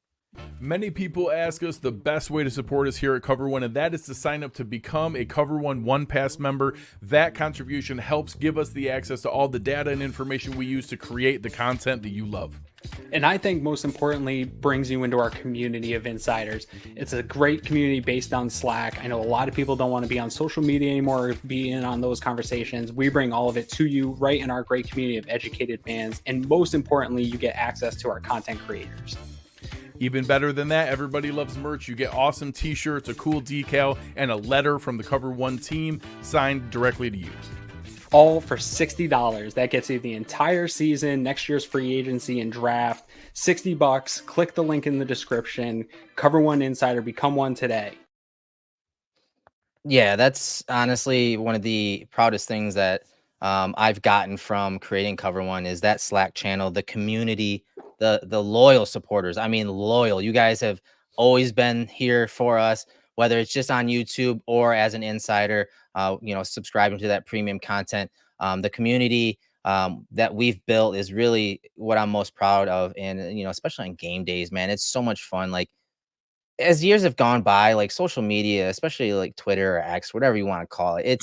S3: Many people ask us the best way to support us here at Cover One, and that is to sign up to become a Cover One Pass member. That contribution helps give us the access to all the data and information we use to create the content that you love.
S4: And I think most importantly, brings you into our community of insiders. It's a great community based on Slack. I know a lot of people don't want to be on social media anymore or be in on those conversations. We bring all of it to you right in our great community of educated fans. And most importantly, you get access to our content creators.
S3: Even better than that, everybody loves merch. You get awesome t-shirts, a cool decal, and a letter from the Cover One team signed directly to you.
S4: All for $60. That gets you the entire season, next year's free agency and draft. $60. Click the link in the description. Cover One Insider. Become one today.
S2: Yeah, that's honestly one of the proudest things that I've gotten from creating Cover One is that Slack channel, the community, the loyal supporters. I mean, loyal. You guys have always been here for us, whether it's just on YouTube or as an insider, subscribing to that premium content. The community that we've built is really what I'm most proud of. And, especially on game days, man, it's so much fun. Like, as years have gone by, like social media, especially like Twitter or X, whatever you want to call it,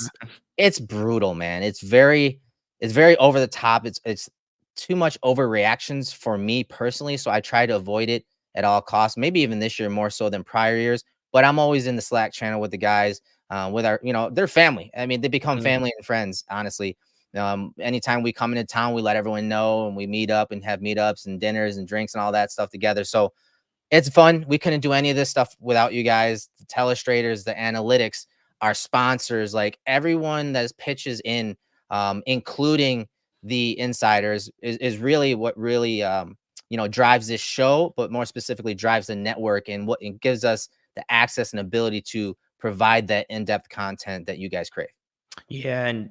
S2: it's brutal, man. It's very over the top. It's too much overreactions for me personally. So I try to avoid it at all costs, maybe even this year more so than prior years. But I'm always in the Slack channel with the guys, with our, they're family. I mean, they become family and friends, honestly. Anytime we come into town, we let everyone know and we meet up and have meetups and dinners and drinks and all that stuff together. So it's fun. We couldn't do any of this stuff without you guys, the telestrators, the analytics, our sponsors, like everyone that pitches in, including the insiders is really what really, drives this show, but more specifically drives the network and what it gives us the access and ability to provide that in-depth content that you guys crave.
S1: Yeah. And,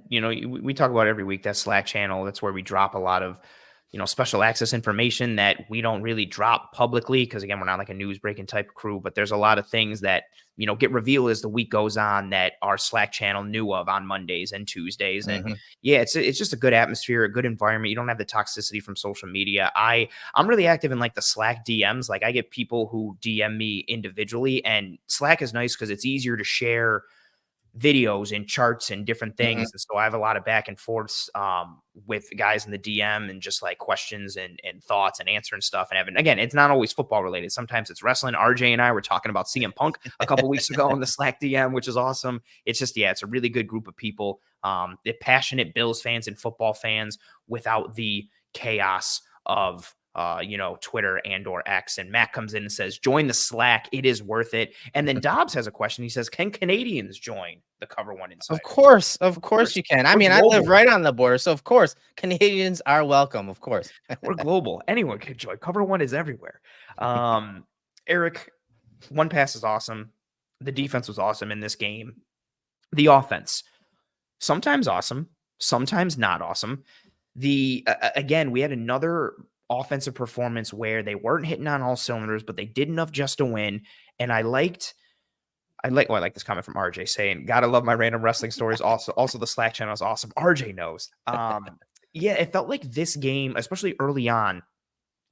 S1: we talk about every week that Slack channel. That's where we drop a lot of, special access information that we don't really drop publicly. Because again, we're not like a news breaking type of crew, but there's a lot of things that, get revealed as the week goes on that our Slack channel knew of on Mondays and Tuesdays. And yeah, it's just a good atmosphere, a good environment. You don't have the toxicity from social media. I'm really active in like the Slack DMs. Like I get people who DM me individually, and Slack is nice because it's easier to share videos and charts and different things. And so I have a lot of back and forths with guys in the DM and just like questions and thoughts and answering stuff. And again, it's not always football related. Sometimes it's wrestling. RJ and I were talking about CM Punk a couple weeks ago on the Slack DM, which is awesome. It's just, it's a really good group of people. They're passionate Bills fans and football fans without the chaos of Twitter and or X. And Matt comes in and says, join the Slack. It is worth it. And then Dobbs has a question. He says, can Canadians join the Cover One Insider?
S2: Of course you can. I mean, I live right on the border. So of course, Canadians are welcome. Of course.
S1: We're global. Anyone can join. Cover One is everywhere. Eric, one pass is awesome. The defense was awesome in this game. The offense, sometimes awesome, sometimes not awesome. Again, we had another offensive performance where they weren't hitting on all cylinders, but they did enough just to win. And I like this comment from RJ saying, gotta love my random wrestling stories. Also the Slack channel is awesome. RJ knows. Yeah, it felt like this game, especially early on,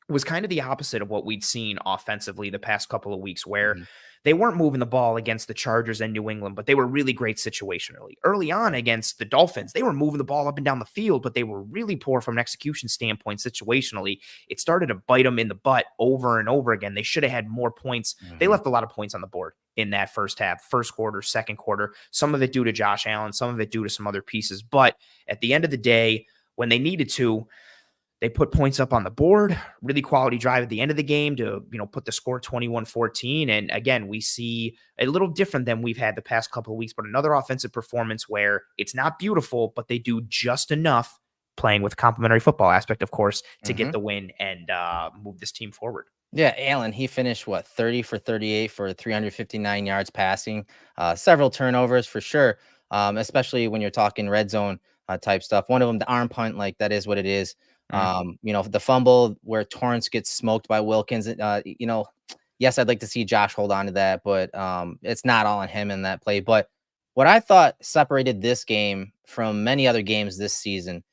S1: was kind of the opposite of what we'd seen offensively the past couple of weeks, where
S2: Mhm.
S1: they weren't moving the ball against the Chargers and New England, but they were really great situationally. Early on against the Dolphins, they were moving the ball up and down the field, but they were really poor from an execution standpoint situationally. It started to bite them in the butt over and over again. They should have had more points. They
S2: Mhm.
S1: left a lot of points on the board in that first half, first quarter, second quarter, some of it due to Josh Allen, some of it due to some other pieces. But at the end of the day, when they needed to, they put points up on the board, really quality drive at the end of the game to, put the score 21-14. And again, we see a little different than we've had the past couple of weeks, but another offensive performance where it's not beautiful, but they do just enough, playing with complementary football aspect, of course, to get
S2: Mhm.
S1: the win and move this team forward.
S2: Yeah, Allen, he finished 30 for 38 for 359 yards passing, several turnovers for sure. Especially when you're talking red zone type stuff. One of them, the arm punt, like that is what it is.
S1: Mm.
S2: The fumble where Torrance gets smoked by Wilkins. Yes, I'd like to see Josh hold on to that, but it's not all on him in that play. But what I thought separated this game from many other games this season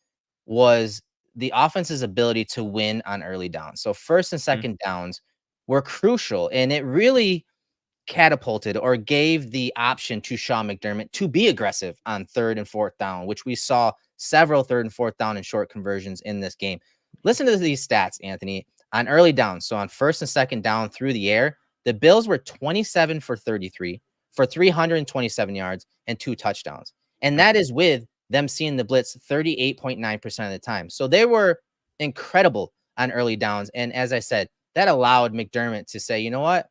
S2: was the offense's ability to win on early downs. So first and
S1: Mm.
S2: second downs were crucial, and it really catapulted or gave the option to Sean McDermott to be aggressive on third and fourth down, which we saw several third and fourth down and short conversions in this game. Listen to these stats, Anthony, on early downs. So on first and second down through the air, the Bills were 27 for 33 for 327 yards and 2 touchdowns. And that is with them seeing the blitz 38.9% of the time. So they were incredible on early downs. And as I said, that allowed McDermott to say, you know what?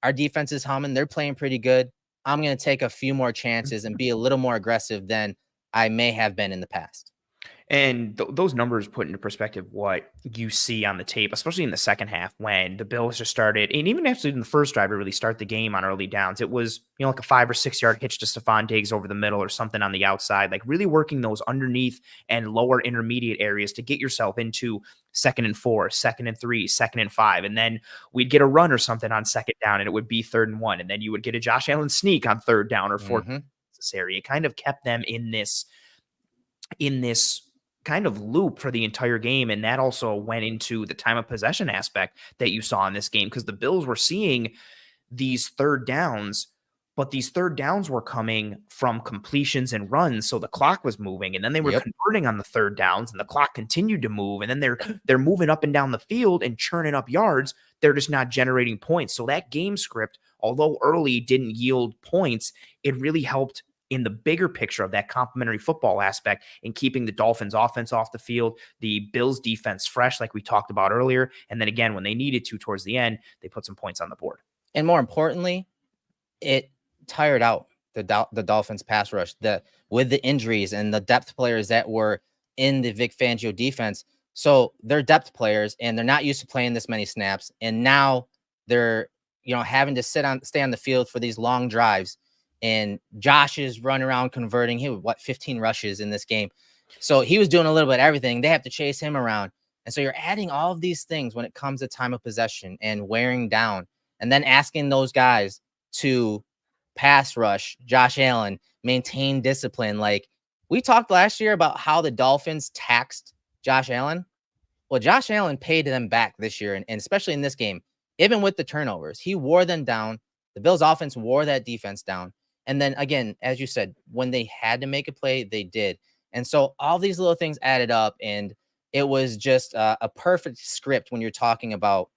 S2: Our defense is humming. They're playing pretty good. I'm going to take a few more chances and be a little more aggressive than I may have been in the past.
S1: And those numbers put into perspective what you see on the tape, especially in the second half when the Bills just started, and even actually in the first drive to really start the game on early downs. It was, like a 5 or 6 yard hitch to Stephon Diggs over the middle or something on the outside, like really working those underneath and lower intermediate areas to get yourself into 2nd and 4, 2nd and 3, 2nd and 5. And then we'd get a run or something on second down and it would be 3rd and 1. And then you would get a Josh Allen sneak on 3rd down or 4th necessary. It kind of kept them in this kind of loop for the entire game. And that also went into the time of possession aspect that you saw in this game, because the Bills were seeing these third downs, but these third downs were coming from completions and runs. So the clock was moving, and then they were converting on the third downs, and the clock continued to move. And then they're moving up and down the field and churning up yards. They're just not generating points. So that game script, although early didn't yield points, it really helped in the bigger picture of that complementary football aspect in keeping the Dolphins offense off the field, the Bills defense fresh, like we talked about earlier. And then again, when they needed to towards the end, they put some points on the board.
S2: And more importantly, it tired out the Dolphins pass rush with the injuries and the depth players that were in the Vic Fangio defense. So they're depth players and they're not used to playing this many snaps. And now they're, having to stay on the field for these long drives. And Josh is running around converting. He had 15 rushes in this game. So he was doing a little bit of everything. They have to chase him around. And so you're adding all of these things when it comes to time of possession and wearing down, and then asking those guys to pass rush Josh Allen, maintain discipline. Like we talked last year about how the Dolphins taxed Josh Allen. Well, Josh Allen paid them back this year. And especially in this game, even with the turnovers, he wore them down. The Bills offense wore that defense down. And then again, as you said, when they had to make a play, they did. And so all these little things added up, and it was just a perfect script when you're talking about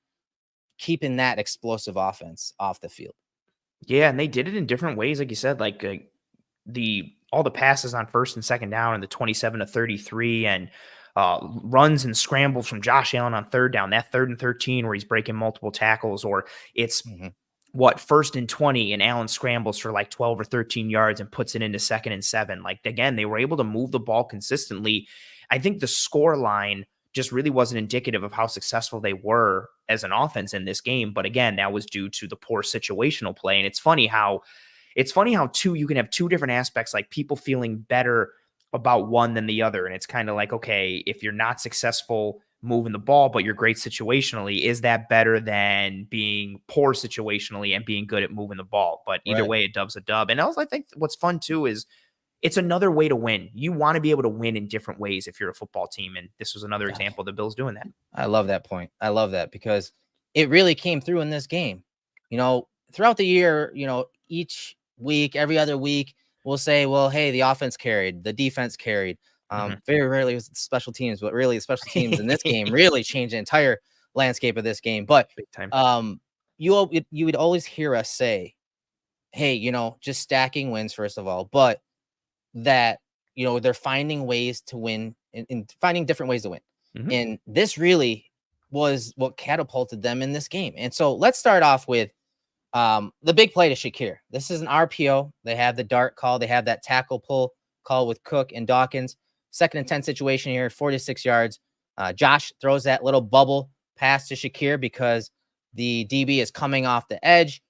S2: keeping that explosive offense off the field.
S1: Yeah, and they did it in different ways, like you said, like all the passes on first and second down and the 27-33 and runs and scrambles from Josh Allen on third down, that 3rd and 13 where he's breaking multiple tackles, or it's 1st and 20 and Allen scrambles for like 12 or 13 yards and puts it into 2nd and 7. Like again, they were able to move the ball consistently. I think the score line just really wasn't indicative of how successful they were as an offense in this game. But again, that was due to the poor situational play. And it's funny how you can have two different aspects, like people feeling better about one than the other. And it's kind of like, okay, if you're not successful moving the ball, but you're great situationally, is that better than being poor situationally and being good at moving the ball? But either way, a dub's a dub. And also, I think what's fun too is it's another way to win. You want to be able to win in different ways if you're a football team. And this was another example of the Bills doing that.
S2: I love that point. I love that because it really came through in this game. Throughout the year, each week, every other week, we'll say, well, hey, the offense carried, the defense carried. Very rarely was it special teams, but really the special teams in this game really changed the entire landscape of this game. But
S1: big time.
S2: You would always hear us say, hey, just stacking wins, first of all, but that, they're finding ways to win and finding different ways to win. And this really was what catapulted them in this game. And so let's start off with the big play to Shakir. This is an RPO. They have the dart call. They have that tackle pull call with Cook and Dawkins. 2nd and 10 situation here, 46 yards. Josh throws that little bubble pass to Shakir because the DB is coming off the edge.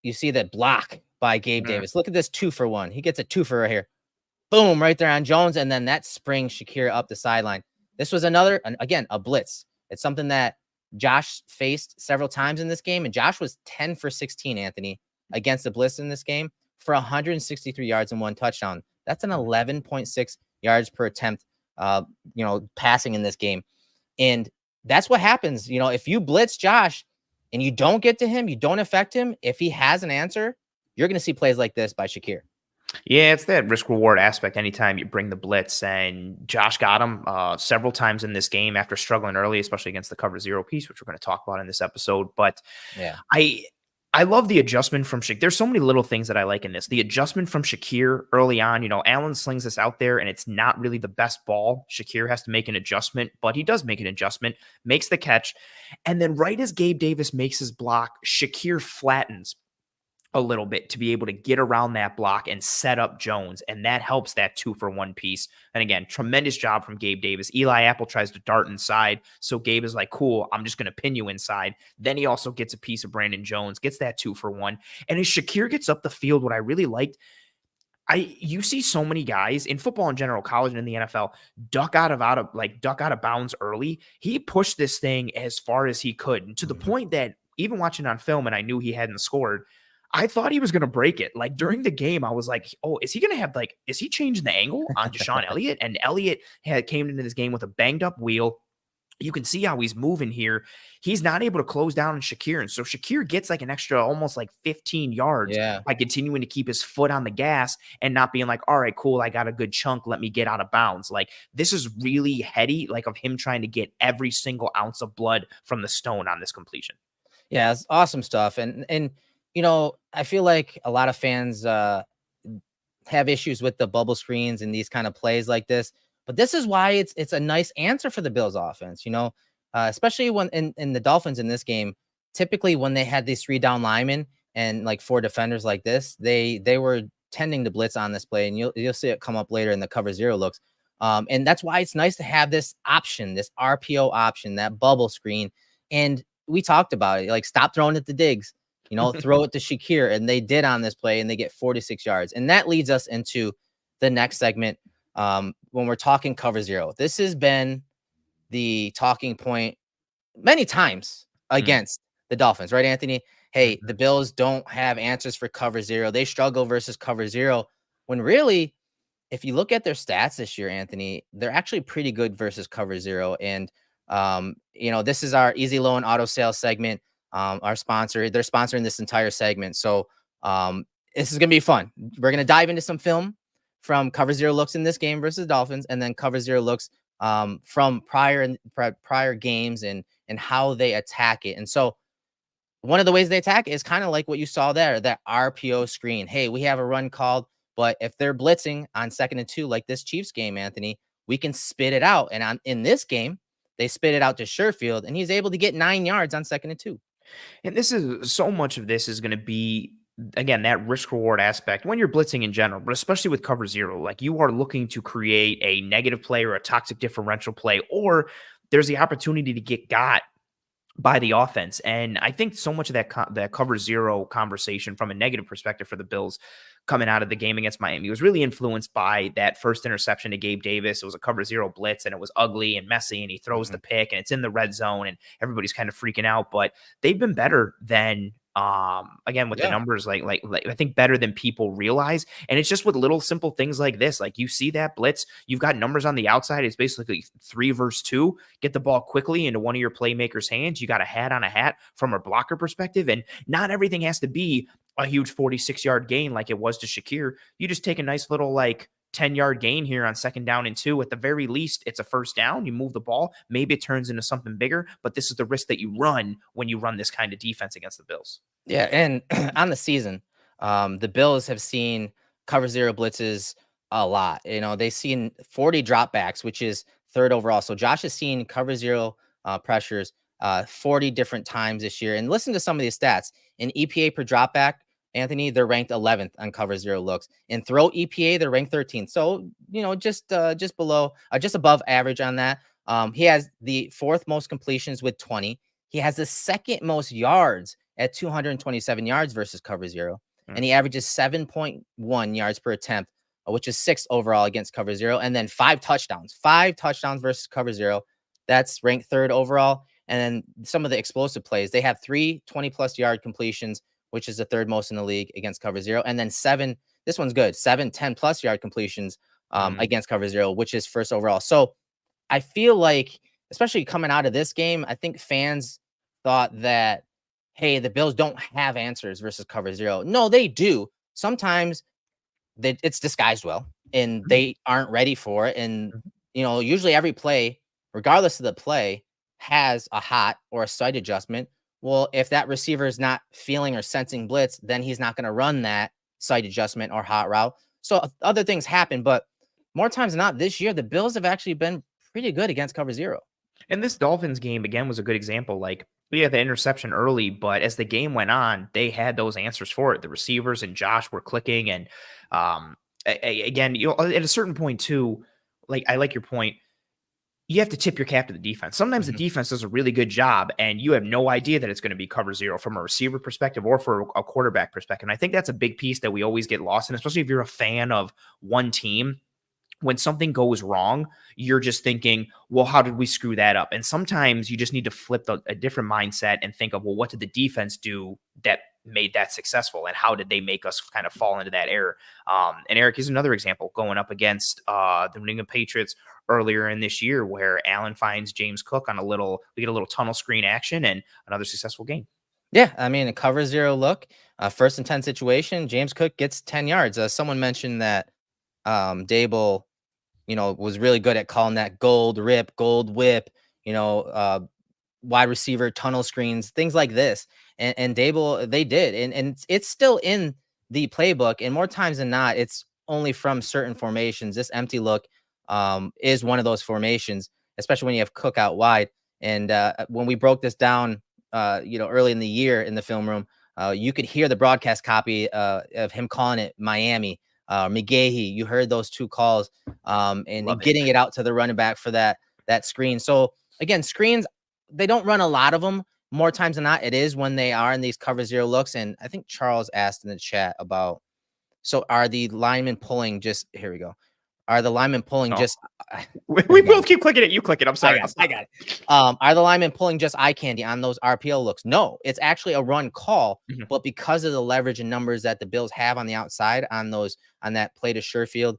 S2: You see that block by Gabe Davis. Look at this 2-for-1. He gets a 2-for right here. Boom, right there on Jones. And then that springs Shakir up the sideline. This was again, a blitz. It's something that Josh faced several times in this game. And Josh was 10 for 16, Anthony, against the blitz in this game for 163 yards and 1 touchdown. That's an 11.6 yards per attempt, passing in this game. And that's what happens. If you blitz Josh and you don't get to him, you don't affect him, if he has an answer, you're going to see plays like this by Shakir.
S1: Yeah, it's that risk reward aspect anytime you bring the blitz, and Josh got him several times in this game after struggling early, especially against the cover 0 piece, which we're going to talk about in this episode. But yeah, I love the adjustment from Shakir. There's so many little things that I like in this. The adjustment from Shakir early on, Allen slings this out there and it's not really the best ball. Shakir has to make an adjustment, but he does make an adjustment, makes the catch. And then right as Gabe Davis makes his block, Shakir flattens a little bit to be able to get around that block and set up Jones. And that helps that 2-for-1 piece. And again, tremendous job from Gabe Davis. Eli Apple tries to dart inside. So Gabe is like, cool, I'm just going to pin you inside. Then he also gets a piece of Brandon Jones, gets that 2-for-1. And as Shakir gets up the field, what I really liked, you see so many guys in football in general, college and in the NFL, duck out of bounds early. He pushed this thing as far as he could. And to the point that even watching on film, and I knew he hadn't scored, I thought he was going to break it. Like during the game, I was like, oh, is he going to have is he changing the angle on Deshaun Elliott? And Elliott came into this game with a banged up wheel. You can see how he's moving here. He's not able to close down on Shakir. And so Shakir gets an extra almost 15 yards by continuing to keep his foot on the gas and not being like, all right, cool, I got a good chunk. Let me get out of bounds. This is really heady, of him trying to get every single ounce of blood from the stone on this completion.
S2: Yeah, it's awesome stuff. And I feel like a lot of fans have issues with the bubble screens and these kind of plays like this. But this is why it's a nice answer for the Bills offense, especially when in the Dolphins in this game, typically when they had these 3 down linemen and 4 defenders like this, they were tending to blitz on this play. And you'll see it come up later in the cover 0 looks. And that's why it's nice to have this option, this RPO option, that bubble screen. And we talked about it, stop throwing at the digs. Throw it to Shakir, and they did on this play, and they get 46 yards. And that leads us into the next segment when we're talking cover 0. This has been the talking point many times against the Dolphins, right, Anthony? Hey, the Bills don't have answers for cover 0. They struggle versus cover 0, when really, if you look at their stats this year, Anthony, they're actually pretty good versus cover 0. And, this is our Easy Loan Auto Sales segment. Our sponsor, they're sponsoring this entire segment. So this is going to be fun. We're going to dive into some film from cover 0 looks in this game versus Dolphins, and then cover 0 looks from prior games and how they attack it. And so one of the ways they attack is kind of like what you saw there, that RPO screen. Hey, we have a run called, but if they're blitzing on 2nd and 2, like this Chiefs game, Anthony, we can spit it out. And in this game, they spit it out to Sherfield, and he's able to get 9 yards on 2nd and 2.
S1: And this is so much of this is going to be, again, that risk reward aspect when you're blitzing in general, but especially with cover 0, you are looking to create a negative play or a toxic differential play, or there's the opportunity to get got by the offense. And I think so much of that cover 0 conversation from a negative perspective for the Bills coming out of the game against Miami was really influenced by that first interception to Gabe Davis. It was a cover 0 blitz, and it was ugly and messy, and he throws the pick, and it's in the red zone, and everybody's kind of freaking out. But they've been better than Again, with the numbers, like I think better than people realize. And it's just with little simple things like this. Like you see that blitz, you've got numbers on the outside. It's basically 3 versus 2. Get the ball quickly into one of your playmakers' hands. You got a hat on a hat from a blocker perspective. And not everything has to be a huge 46-yard gain like it was to Shakir. You just take a nice little 10-yard gain here on 2nd down and 2. At the very least, it's a 1st down. You move the ball. Maybe it turns into something bigger, but this is the risk that you run when you run this kind of defense against the Bills.
S2: Yeah, and on the season, the Bills have seen cover 0 blitzes a lot. They've seen 40 dropbacks, which is 3rd overall. So Josh has seen cover 0 pressures 40 different times this year. And listen to some of these stats. In EPA per dropback, Anthony, they're ranked 11th on cover 0 looks. In throw EPA, they're ranked 13th. So, just below, just above average on that. He has the 4th most completions with 20. He has the 2nd most yards at 227 yards versus cover 0. And he averages 7.1 yards per attempt, which is 6th overall against cover 0. And then 5 touchdowns versus cover 0. That's ranked 3rd overall. And then some of the explosive plays, they have 3 20-plus yard completions, which is the 3rd most in the league against cover 0. And then 7, this one's good, 7 10-plus yard completions against cover 0, which is 1st overall. So I feel like, especially coming out of this game, I think fans thought that, hey, the Bills don't have answers versus cover 0. No, they do. Sometimes it's disguised well, and they aren't ready for it. And, usually every play, regardless of the play, has a hot or a sight adjustment. Well, if that receiver is not feeling or sensing blitz, then he's not going to run that sight adjustment or hot route. So other things happen, but more times than not this year, the Bills have actually been pretty good against cover 0.
S1: And this Dolphins game, again, was a good example. We had the interception early, but as the game went on, they had those answers for it. The receivers and Josh were clicking. And again, at a certain point too, I like your point. You have to tip your cap to the defense. Sometimes the defense does a really good job and you have no idea that it's going to be cover 0 from a receiver perspective or for a quarterback perspective. And I think that's a big piece that we always get lost in, especially if you're a fan of one team. When something goes wrong, you're just thinking, well, how did we screw that up? And sometimes you just need to flip a different mindset and think of, well, what did the defense do that made that successful? And how did they make us kind of fall into that error? And Eric is another example going up against the New England Patriots earlier in this year where Allen finds James Cook on we get a little tunnel screen action and another successful game.
S2: Yeah, I mean, a cover 0 look, 1st and 10 situation, James Cook gets 10 yards. Someone mentioned that Dable, was really good at calling that gold rip, gold whip, wide receiver tunnel screens, things like this. And Dable, they did. And it's still in the playbook. And more times than not, it's only from certain formations. This empty look is one of those formations, especially when you have Cook out wide. And when we broke this down, early in the year in the film room, you could hear the broadcast copy of him calling it Miami. McGahee, you heard those 2 calls and getting it out to the running back for that screen. So again, screens, they don't run a lot of them. More times than not, it is when they are in these cover 0 looks. And I think Charles asked in the chat about, so are the linemen pulling just, here we go. Are the linemen pulling just...
S1: We both keep clicking it. You click it. I'm sorry.
S2: I got it. Are the linemen pulling just eye candy on those RPO looks? No, it's actually a run call. But because of the leverage and numbers that the Bills have on the outside on that play to Sherfield,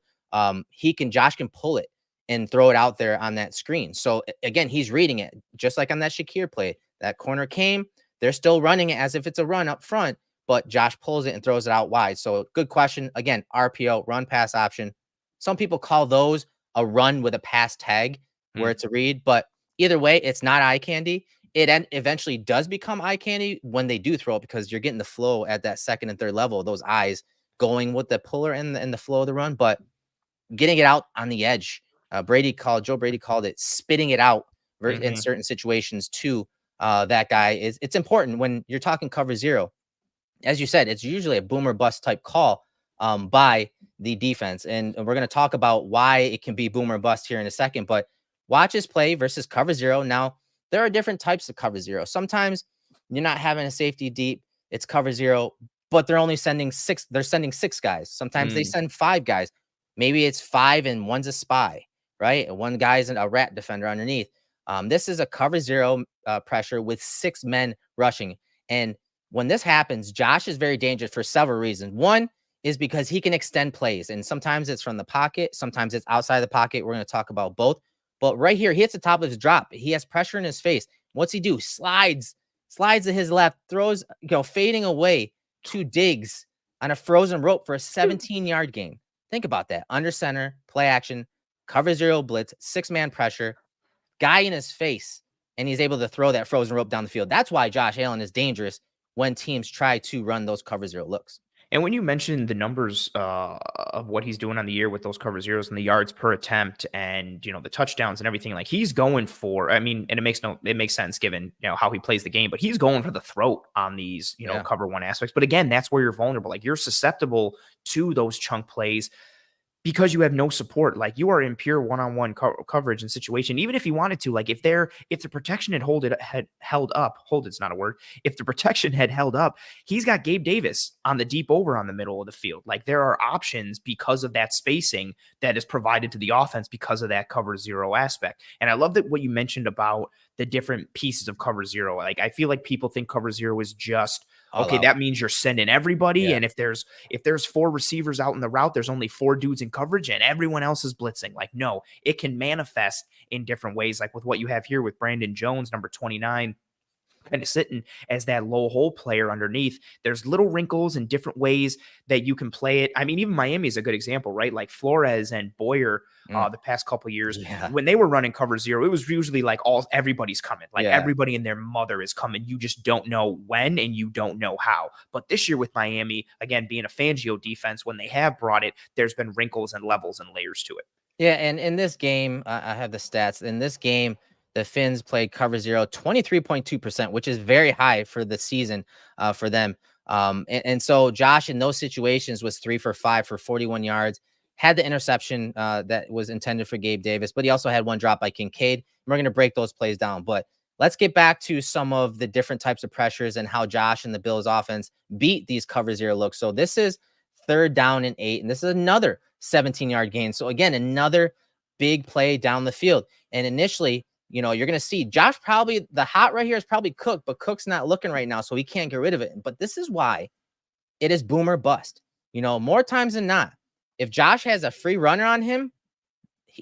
S2: Josh can pull it and throw it out there on that screen. So again, he's reading it just like on that Shakir play. That corner came, they're still running it as if it's a run up front, but Josh pulls it and throws it out wide. So good question. Again, RPO, run pass option. Some people call those a run with a pass tag where it's a read, but either way, it's not eye candy. It eventually does become eye candy when they do throw it because you're getting the flow at that 2nd and 3rd level, those eyes going with the puller and the flow of the run, but getting it out on the edge. Joe Brady called it spitting it out in certain situations to that guy. It's important when you're talking cover 0. As you said, it's usually a boomer bust type call by the defense. And we're going to talk about why it can be boomer bust here in a second, but watch his play versus cover 0. Now, there are different types of cover 0. Sometimes you're not having a safety deep, it's cover 0, but they're only sending 6. They're sending 6 guys. Sometimes they send 5 guys. Maybe it's 5 and one's a spy, right? And one guy's a rat defender underneath. This is a cover 0 pressure with 6 men rushing. And when this happens, Josh is very dangerous for several reasons. One is because he can extend plays, and sometimes it's from the pocket, sometimes it's outside the pocket. We're going to talk about both. But right here, he hits the top of his drop. He has pressure in his face. What's he do? Slides to his left, throws, fading away to Diggs on a frozen rope for a 17-yard gain. Think about that. Under center, play action, cover zero blitz, 6-man pressure, guy in his face, and he's able to throw that frozen rope down the field. That's why Josh Allen is dangerous when teams try to run those cover zero looks.
S1: And when you mentioned the numbers of what he's doing on the year with those cover zeros and the yards per attempt and, the touchdowns and everything, like he's going for, and it makes sense given, how he plays the game, but he's going for the throat on these, cover one aspects. But again, that's where you're vulnerable. Like you're susceptible to those chunk plays because you have no support. Like you are in pure one-on-one coverage and situation. Even if he wanted to, like if the protection had held up, it's not a word. If the protection had held up, he's got Gabe Davis on the deep over on the middle of the field. Like there are options because of that spacing that is provided to the offense because of that cover zero aspect. And I love that what you mentioned about the different pieces of cover zero. Like I feel like people think cover zero is just, okay, that means you're sending everybody. Yeah. And if there's 4 receivers out in the route, there's only 4 dudes in coverage and everyone else is blitzing. Like, no, it can manifest in different ways. Like with what you have here with Brandon Jones, number 29, kind of sitting as that low hole player underneath. There's little wrinkles and different ways that you can play it. I mean, even Miami is a good example, right? Like Flores and Boyer, the past couple of years, when they were running cover zero, it was usually like everybody's coming. Like everybody and their mother is coming. You just don't know when and you don't know how. But this year with Miami, again, being a Fangio defense, when they have brought it, there's been wrinkles and levels and layers to it.
S2: Yeah, and in this game, I have the stats. In this game, the Finns played cover zero 23.2%, which is very high for the season for them. And so Josh in those situations was 3 for 5 for 41 yards, had the interception that was intended for Gabe Davis, but he also had one drop by Kincaid. We're going to break those plays down, but let's get back to some of the different types of pressures and how Josh and the Bills offense beat these cover zero looks. So this is 3rd down and 8, and this is another 17-yard gain. So again, another big play down the field. And initially, you're going to see Josh probably, the hot right here is probably Cook, but Cook's not looking right now, so he can't get rid of it. But this is why it is boom or bust. More times than not, if Josh has a free runner on him,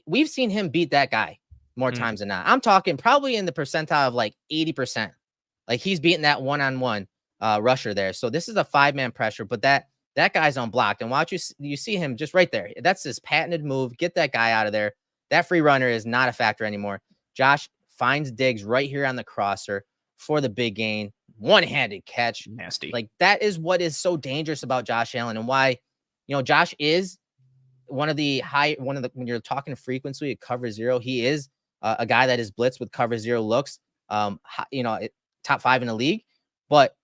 S2: we've seen him beat that guy more times than not. I'm talking probably in the percentile of like 80%. Like he's beating that one-on-one rusher there. So this is a 5-man pressure, but that guy's unblocked. And watch you see him just right there. That's his patented move. Get that guy out of there. That free runner is not a factor anymore. Josh finds Diggs right here on the crosser for the big gain. One-handed catch.
S1: Nasty.
S2: Like that is what is so dangerous about Josh Allen and why, Josh is when you're talking frequency at cover zero, he is a guy that is blitzed with cover zero looks, top 5 in the league, but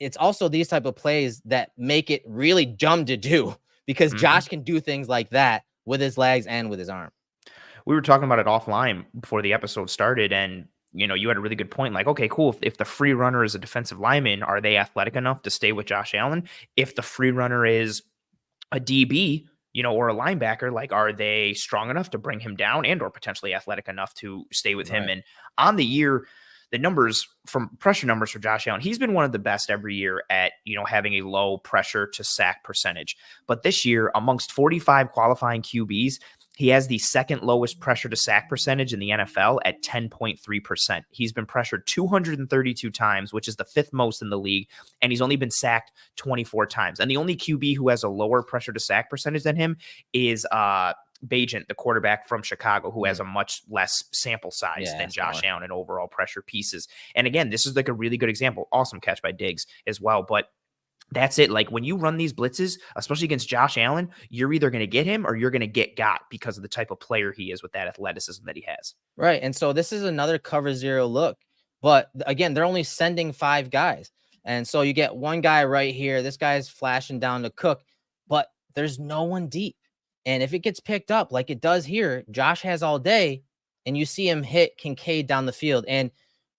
S2: it's also these type of plays that make it really dumb to do because Josh can do things like that with his legs and with his arm.
S1: We were talking about it offline before the episode started, and you had a really good point. Like, okay, cool. If the free runner is a defensive lineman, are they athletic enough to stay with Josh Allen? If the free runner is a DB, or a linebacker, like, are they strong enough to bring him down and or potentially athletic enough to stay with him? And on the year, the numbers from pressure numbers for Josh Allen, he's been one of the best every year at, having a low pressure to sack percentage. But this year, amongst 45 qualifying QBs, he has the 2nd lowest pressure to sack percentage in the NFL at 10.3%. He's been pressured 232 times, which is the 5th most in the league, and he's only been sacked 24 times. And the only QB who has a lower pressure to sack percentage than him is Bagent, the quarterback from Chicago, who has a much less sample size than Josh Allen in overall pressure pieces. And again, this is like a really good example. Awesome catch by Diggs as well, but that's it. Like when you run these blitzes, especially against Josh Allen, you're either going to get him or you're going to get got because of the type of player he is with that athleticism that he has.
S2: Right. And so this is another cover zero look, but again, they're only sending 5 guys. And so you get one guy right here. This guy's flashing down to Cook, but there's no one deep. And if it gets picked up like it does here, Josh has all day and you see him hit Kincaid down the field. And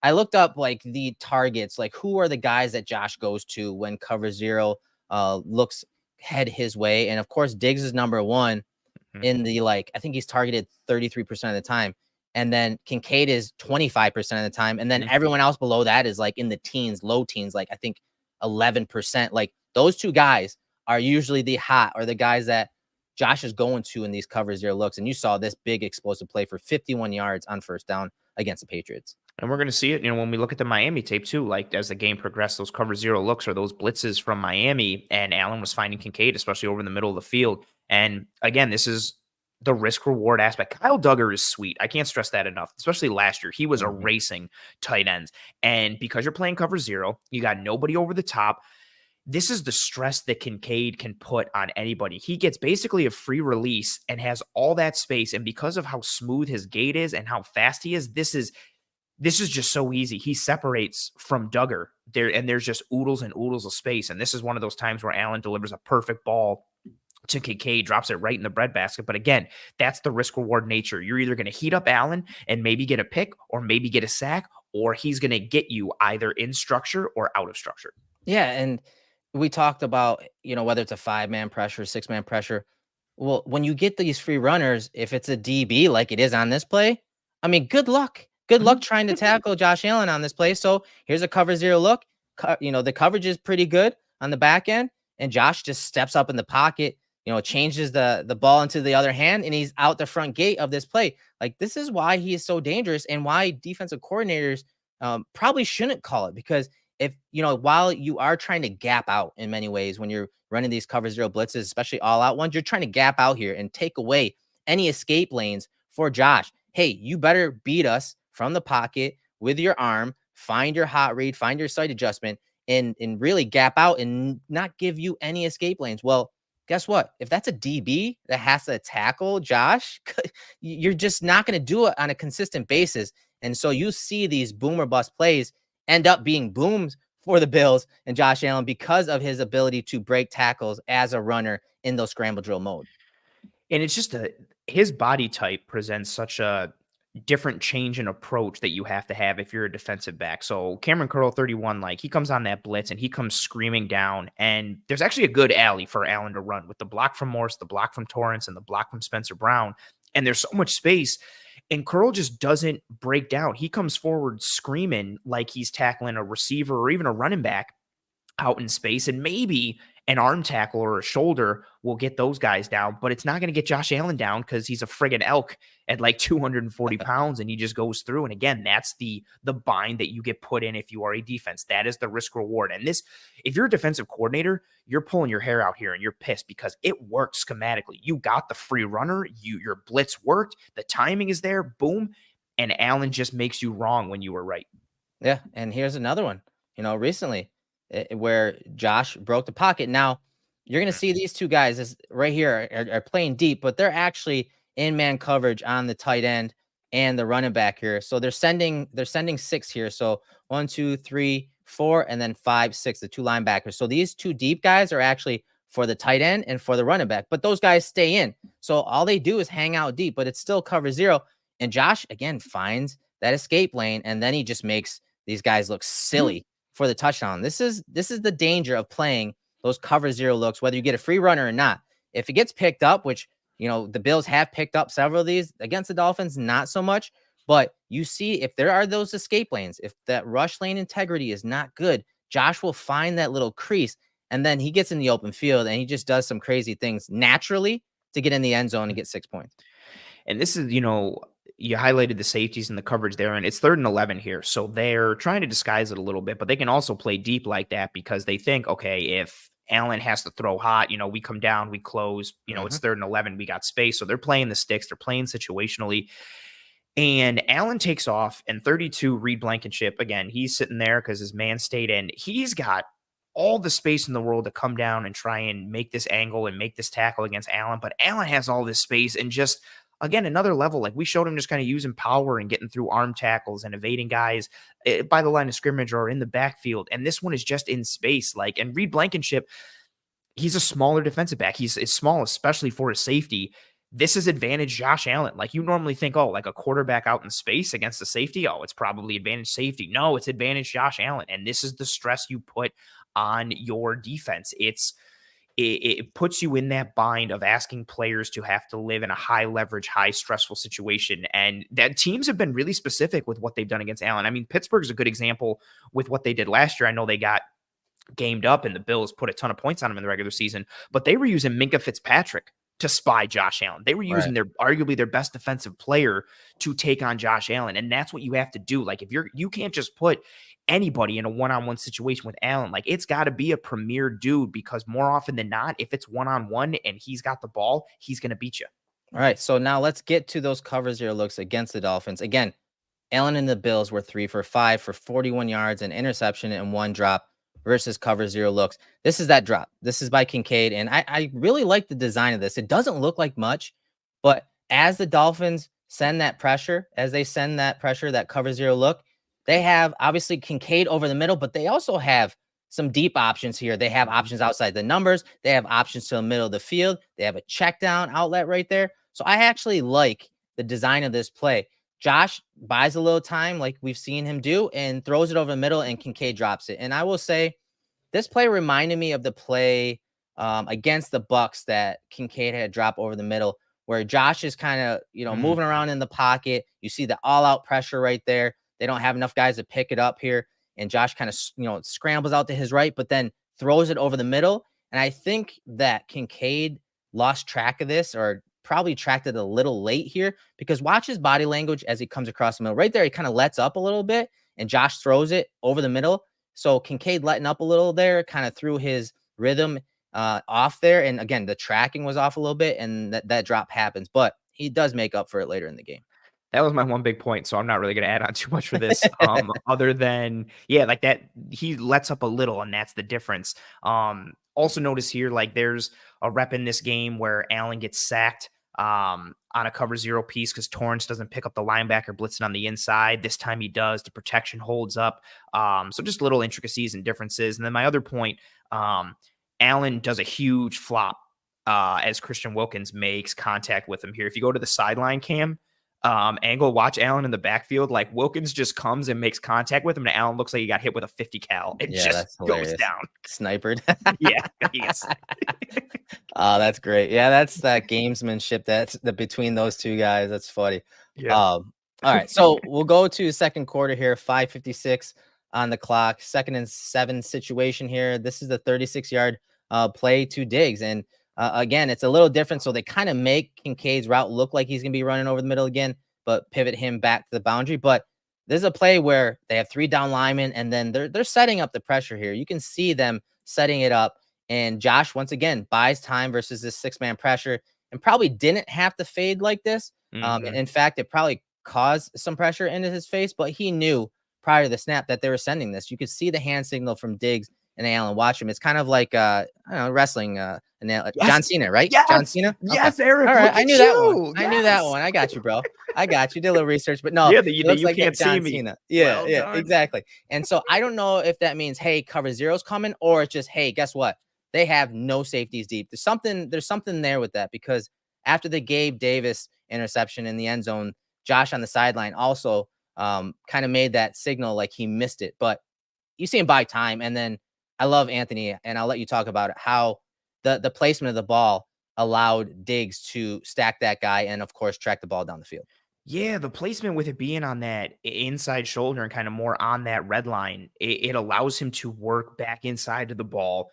S2: I looked up like the targets, like who are the guys that Josh goes to when cover zero looks head his way. And of course, Diggs is number 1 in the, I think he's targeted 33% of the time. And then Kincaid is 25% of the time. And then everyone else below that is like in the teens, low teens, like I think 11%. Like those two guys are usually the hot or the guys that Josh is going to in these cover zero looks. And you saw this big explosive play for 51 yards on first down against the Patriots.
S1: And we're going to see it, when we look at the Miami tape too, like as the game progressed, those cover zero looks or those blitzes from Miami, and Allen was finding Kincaid, especially over in the middle of the field. And again, this is the risk reward aspect. Kyle Duggar is sweet. I can't stress that enough, especially last year. He was erasing tight ends. And because you're playing cover zero, you got nobody over the top. This is the stress that Kincaid can put on anybody. He gets basically a free release and has all that space. And because of how smooth his gait is and how fast he is, this is just so easy. He separates from Duggar there, and there's just oodles and oodles of space. And this is one of those times where Allen delivers a perfect ball to Kincaid, drops it right in the breadbasket. But again, that's the risk reward nature. You're either going to heat up Allen and maybe get a pick or maybe get a sack, or he's going to get you either in structure or out of structure.
S2: Yeah. And we talked about, whether it's a 5-man pressure, 6-man pressure. Well, when you get these free runners, if it's a DB like it is on this play, I mean, good luck. Good luck trying to tackle Josh Allen on this play. So here's a cover zero look. The coverage is pretty good on the back end, and Josh just steps up in the pocket, changes the ball into the other hand, and he's out the front gate of this play. Like, this is why he is so dangerous and why defensive coordinators probably shouldn't call it, because if, while you are trying to gap out in many ways when you're running these cover zero blitzes, especially all out ones, you're trying to gap out here and take away any escape lanes for Josh. Hey, you better beat us from the pocket with your arm, find your hot read, find your sight adjustment, and really gap out and not give you any escape lanes. Well, guess what? If that's a DB that has to tackle Josh, you're just not going to do it on a consistent basis. And so you see these boom or bust plays end up being booms for the Bills and Josh Allen because of his ability to break tackles as a runner in those scramble drill mode.
S1: And it's just his body type presents such a different change in approach that you have to have if you're a defensive back. So Cameron Curl, 31, like he comes on that blitz and he comes screaming down, and there's actually a good alley for Allen to run with the block from Morse, the block from Torrance, and the block from Spencer Brown. And there's so much space, and Curl just doesn't break down. He comes forward screaming like he's tackling a receiver or even a running back out in space, and maybe an arm tackle or a shoulder will get those guys down, but it's not going to get Josh Allen down because he's a friggin' elk at like 240 pounds, and he just goes through. And again, that's the bind that you get put in if you are a defense. That is the risk reward. And this, if you're a defensive coordinator, you're pulling your hair out here and you're pissed because it worked schematically. You got the free runner, your blitz worked, the timing is there, boom, and Allen just makes you wrong when you were right.
S2: Yeah, and here's another one, recently, where Josh broke the pocket. Now, you're going to see these two guys right here are playing deep, but they're actually in man coverage on the tight end and the running back here. So they're sending 6 here. So 1, 2, 3, 4, and then 5, 6, the 2 linebackers. So these 2 deep guys are actually for the tight end and for the running back, but those guys stay in. So all they do is hang out deep, but it's still cover zero. And Josh, again, finds that escape lane, and then he just makes these guys look silly for the touchdown. This is the danger of playing those cover zero looks, whether you get a free runner or not. If it gets picked up, which, the Bills have picked up several of these against the Dolphins, not so much, but you see if there are those escape lanes, if that rush lane integrity is not good, Josh will find that little crease, and then he gets in the open field and he just does some crazy things naturally to get in the end zone and get 6 points.
S1: And this is, you highlighted the safeties and the coverage there, and it's 3rd and 11 here. So they're trying to disguise it a little bit, but they can also play deep like that because they think, okay, if Allen has to throw hot, we come down, we close, it's 3rd and 11, we got space. So they're playing the sticks, they're playing situationally. And Allen takes off, and 32 Reed Blankenship, again, he's sitting there because his man stayed in. He's got all the space in the world to come down and try and make this angle and make this tackle against Allen. But Allen has all this space and just, again, another level. Like we showed him just kind of using power and getting through arm tackles and evading guys by the line of scrimmage or in the backfield. And this one is just in space. And Reed Blankenship, he's a smaller defensive back. He's small, especially for his safety. This is advantage Josh Allen. Like you normally think, like a quarterback out in space against the safety. Oh, it's probably advantage safety. No, it's advantage Josh Allen. And this is the stress you put on your defense. It puts you in that bind of asking players to have to live in a high leverage, high stressful situation. And that teams have been really specific with what they've done against Allen. I mean, Pittsburgh's a good example with what they did last year. I know they got gamed up, and the Bills put a ton of points on him in the regular season, but they were using Minkah Fitzpatrick to spy Josh Allen. They were using arguably their best defensive player to take on Josh Allen. And that's what you have to do. Like, if you can't just put anybody in a one-on-one situation with Allen. Like, it's got to be a premier dude, because more often than not, if it's one-on-one and he's got the ball, he's going to beat you.
S2: All right. So now let's get to those cover zero looks against the Dolphins. Again, Allen and the Bills were 3 for 5 for 41 yards, an interception, and 1 drop versus cover zero looks. This is that drop. This is by Kincaid. And I really like the design of this. It doesn't look like much, but as the Dolphins send that pressure, that cover zero look, they have obviously Kincaid over the middle, but they also have some deep options here. They have options outside the numbers. They have options to the middle of the field. They have a check down outlet right there. So I actually like the design of this play. Josh buys a little time, like we've seen him do, and throws it over the middle, and Kincaid drops it. And I will say, this play reminded me of the play against the Bucks that Kincaid had dropped over the middle, where Josh is kind of, moving around in the pocket. You see the all-out pressure right there. They don't have enough guys to pick it up here, and Josh kind of, scrambles out to his right, but then throws it over the middle. And I think that Kincaid lost track of this, or probably tracked it a little late here, because watch his body language as he comes across the middle. Right there, he kind of lets up a little bit, and Josh throws it over the middle. So Kincaid letting up a little there kind of threw his rhythm off there. And again, the tracking was off a little bit, and that drop happens. But he does make up for it later in the game.
S1: That was my one big point, so I'm not really going to add on too much for this. Other than, like that, he lets up a little, and that's the difference. Also notice here, like, there's a rep in this game where Allen gets sacked on a cover zero piece because Torrance doesn't pick up the linebacker blitzing on the inside. This time he does. The protection holds up. So just little intricacies and differences. And then my other point, Allen does a huge flop as Christian Wilkins makes contact with him here. If you go to the sideline cam angle, watch Allen in the backfield. Like, Wilkins just comes and makes contact with him, and Allen looks like he got hit with a 50 cal. It just goes down.
S2: Sniped.
S1: Yeah. Yes.
S2: Oh, that's great. Yeah, that's that gamesmanship that's between those two guys. That's funny.
S1: Yeah.
S2: All right, so we'll go to second quarter here. 5:56 on the clock. 2nd and 7 situation here. This is the 36-yard play to Diggs, and again, it's a little different. So they kind of make Kincaid's route look like he's going to be running over the middle again, but pivot him back to the boundary. But this is a play where they have 3 down linemen, and then they're setting up the pressure here. You can see them setting it up, and Josh once again buys time versus this 6-man pressure, and probably didn't have to fade like this. In fact, it probably caused some pressure into his face, but he knew prior to the snap that they were sending this. You could see the hand signal from Diggs and Allen. Watch him. It's kind of like I don't know, wrestling. John Cena, right?
S1: Yes.
S2: John Cena. Okay.
S1: Yes, Eric.
S2: All right, I knew that one.
S1: Yes.
S2: I knew that one. I got you, bro. I got you. Did a little research, but no,
S1: Yeah,
S2: it looks
S1: you
S2: like
S1: can't
S2: John
S1: see me.
S2: Cena. Yeah,
S1: Well
S2: yeah,
S1: done.
S2: exactly. And so I don't know if that means, hey, cover zero's coming, or it's just, hey, guess what? They have no safeties deep. There's something there with that, because after the Gabe Davis interception in the end zone, Josh on the sideline also kind of made that signal like he missed it. But you see him buy time, and then I love Anthony, and I'll let you talk about it, how the placement of the ball allowed Diggs to stack that guy and, of course, track the ball down the field.
S1: Yeah, the placement with it being on that inside shoulder and kind of more on that red line, it allows him to work back inside to the ball,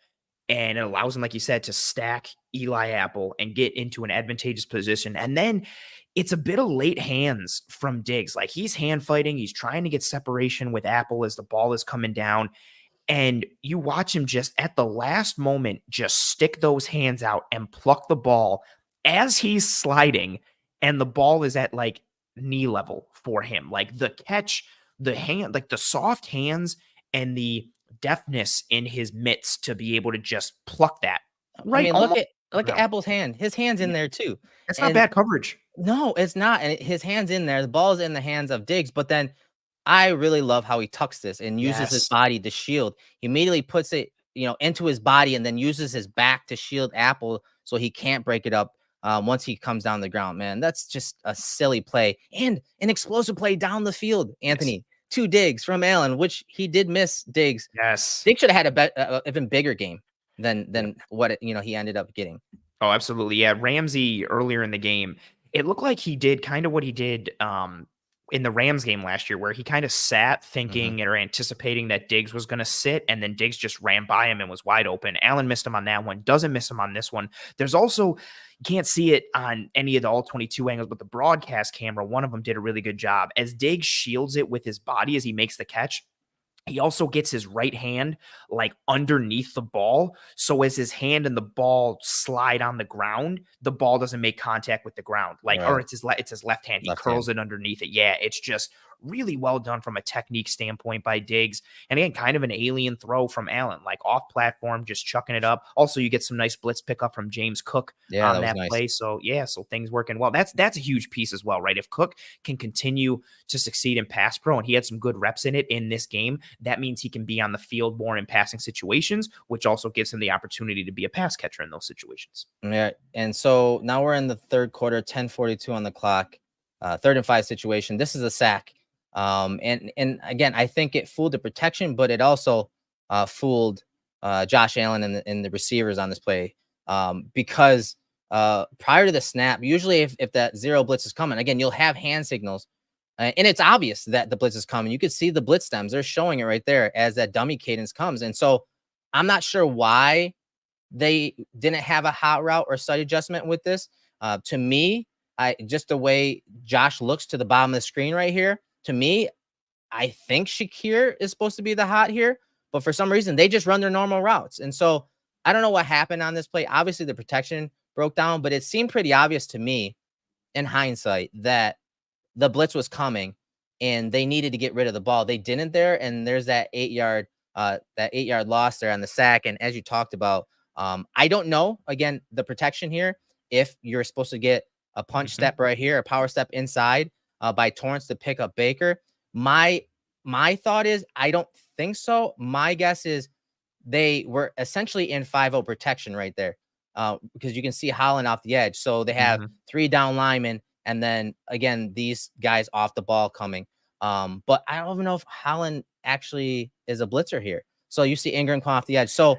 S1: and it allows him, like you said, to stack Eli Apple and get into an advantageous position. And then it's a bit of late hands from Diggs. Like, he's hand fighting. He's trying to get separation with Apple as the ball is coming down. And you watch him just at the last moment, just stick those hands out and pluck the ball as he's sliding. And the ball is at like knee level for him. Like, the catch, the hand, like the soft hands and the deftness in his mitts to be able to just pluck that. Right.
S2: I mean, look at Apple's hand. His hand's in there too.
S1: It's not bad coverage.
S2: No, it's not. And his hand's in there. The ball's in the hands of Diggs. But then I really love how he tucks this and uses his body to shield. He immediately puts it, into his body, and then uses his back to shield Apple so he can't break it up once he comes down the ground. Man, that's just a silly play and an explosive play down the field, Anthony. Yes. 2 Diggs from Allen, which he did miss Diggs.
S1: Yes.
S2: Diggs should have had a even bigger game than what he ended up getting.
S1: Oh, absolutely. Yeah. Ramsey earlier in the game, it looked like he did kind of what he did in the Rams game last year where he kind of sat thinking or anticipating that Diggs was going to sit, and then Diggs just ran by him and was wide open. Allen missed him on that one, doesn't miss him on this one. There's also, you can't see it on any of the all 22 angles, but the broadcast camera, one of them did a really good job. As Diggs shields it with his body as he makes the catch, he also gets his right hand like underneath the ball. So as his hand and the ball slide on the ground, the ball doesn't make contact with the ground. Like, or it's his left hand. He curls it underneath it. Yeah, it's just really well done from a technique standpoint by Diggs. And again, kind of an alien throw from Allen, like off platform, just chucking it up. Also, you get some nice blitz pickup from James Cook on that play. So yeah, so things working well. That's a huge piece as well, right? If Cook can continue to succeed in pass pro, and he had some good reps in it in this game, that means he can be on the field more in passing situations, which also gives him the opportunity to be a pass catcher in those situations.
S2: Yeah. And so now we're in the third quarter, 10:42 on the clock, 3rd and 5 situation. This is a sack. And again, I think it fooled the protection, but it also fooled Josh Allen and the receivers on this play, because prior to the snap, usually if that zero blitz is coming, again, you'll have hand signals, and it's obvious that the blitz is coming. You could see the blitz stems; they're showing it right there as that dummy cadence comes. And so I'm not sure why they didn't have a hot route or sight adjustment with this. To me, just the way Josh looks to the bottom of the screen right here. To me, I think Shakir is supposed to be the hot here, but for some reason they just run their normal routes. And so I don't know what happened on this play. Obviously the protection broke down, but it seemed pretty obvious to me in hindsight that the blitz was coming and they needed to get rid of the ball. They didn't there. And there's that 8-yard loss there on the sack. And as you talked about, I don't know, again, the protection here, if you're supposed to get a punch step right here, a power step inside, by Torrance to pick up Baker. My thought is I don't think so. My guess is they were essentially in 5-0 protection right there, because you can see Holland off the edge. So they have 3 down linemen, and then again these guys off the ball coming. But I don't even know if Holland actually is a blitzer here. So you see Ingram come off the edge. So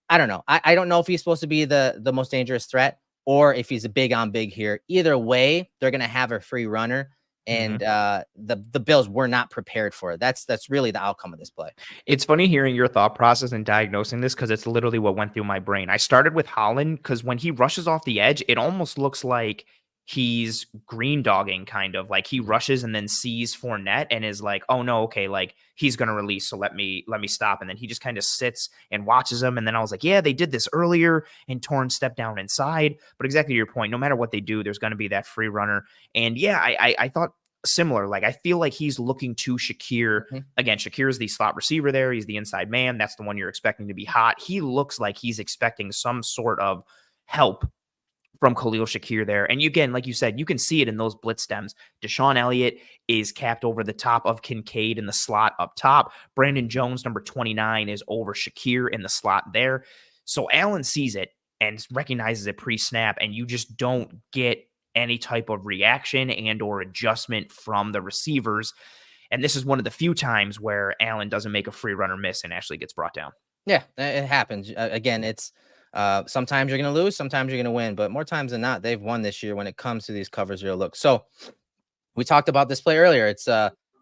S2: I don't know. I don't know if he's supposed to be the most dangerous threat, or if he's a big on big here. Either way, they're going to have a free runner, and the Bills were not prepared for it. That's really the outcome of this play.
S1: It's funny hearing your thought process and diagnosing this, because it's literally what went through my brain. I started with Holland because when he rushes off the edge, it almost looks like he's green dogging, kind of like he rushes and then sees Fournette and is like, oh no, okay, like he's going to release, so let me stop. And then he just kind of sits and watches him. And then I was like, yeah, they did this earlier and Torrance stepped down inside. But exactly your point, no matter what they do, there's going to be that free runner. And yeah, I thought similar. Like, I feel like he's looking to Shakir. Again, Shakir is the slot receiver there. He's the inside man. That's the one you're expecting to be hot. He looks like he's expecting some sort of help from Khalil Shakir there. And again, like you said, you can see it in those blitz stems. Deshaun Elliott is capped over the top of Kincaid in the slot up top. Brandon Jones, number 29, is over Shakir in the slot there. So Allen sees it and recognizes it pre-snap, and you just don't get any type of reaction and or adjustment from the receivers. And this is one of the few times where Allen doesn't make a free runner miss and actually gets brought down.
S2: Yeah, it happens. Again, it's sometimes you're going to lose, sometimes you're going to win, but more times than not, they've won this year when it comes to these cover zero looks. So we talked about this play earlier. It's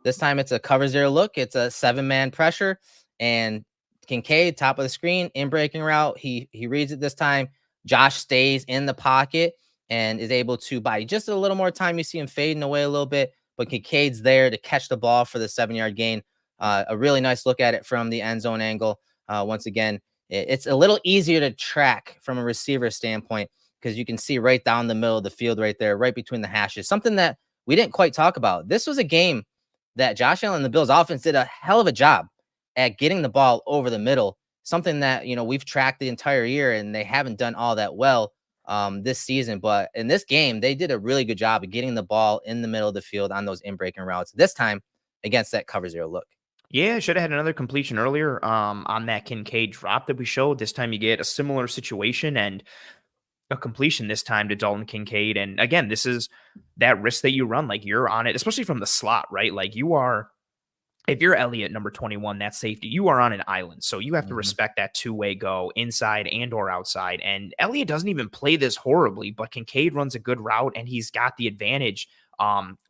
S2: this time it's a cover zero look. It's a 7-man pressure, and Kincaid, top of the screen, in breaking route. He reads it this time. Josh stays in the pocket and is able to, by just a little more time, you see him fading away a little bit, but Kincaid's there to catch the ball for the 7-yard gain. A really nice look at it from the end zone angle. Once again, it's a little easier to track from a receiver standpoint, because you can see right down the middle of the field right there, right between the hashes, something that we didn't quite talk about. This was a game that Josh Allen and the Bills offense did a hell of a job at getting the ball over the middle, something that, we've tracked the entire year, and they haven't done all that well this season. But in this game, they did a really good job of getting the ball in the middle of the field on those in-breaking routes, this time against that cover zero look.
S1: Yeah, should have had another completion earlier on that Kincaid drop that we showed. This time you get a similar situation and a completion this time to Dalton Kincaid. And again, this is that risk that you run. Like, you're on it, especially from the slot, right? Like, you are, if you're Elliott, number 21, that safety, you are on an island. So you have to respect that two-way go inside and or outside. And Elliott doesn't even play this horribly, but Kincaid runs a good route and he's got the advantage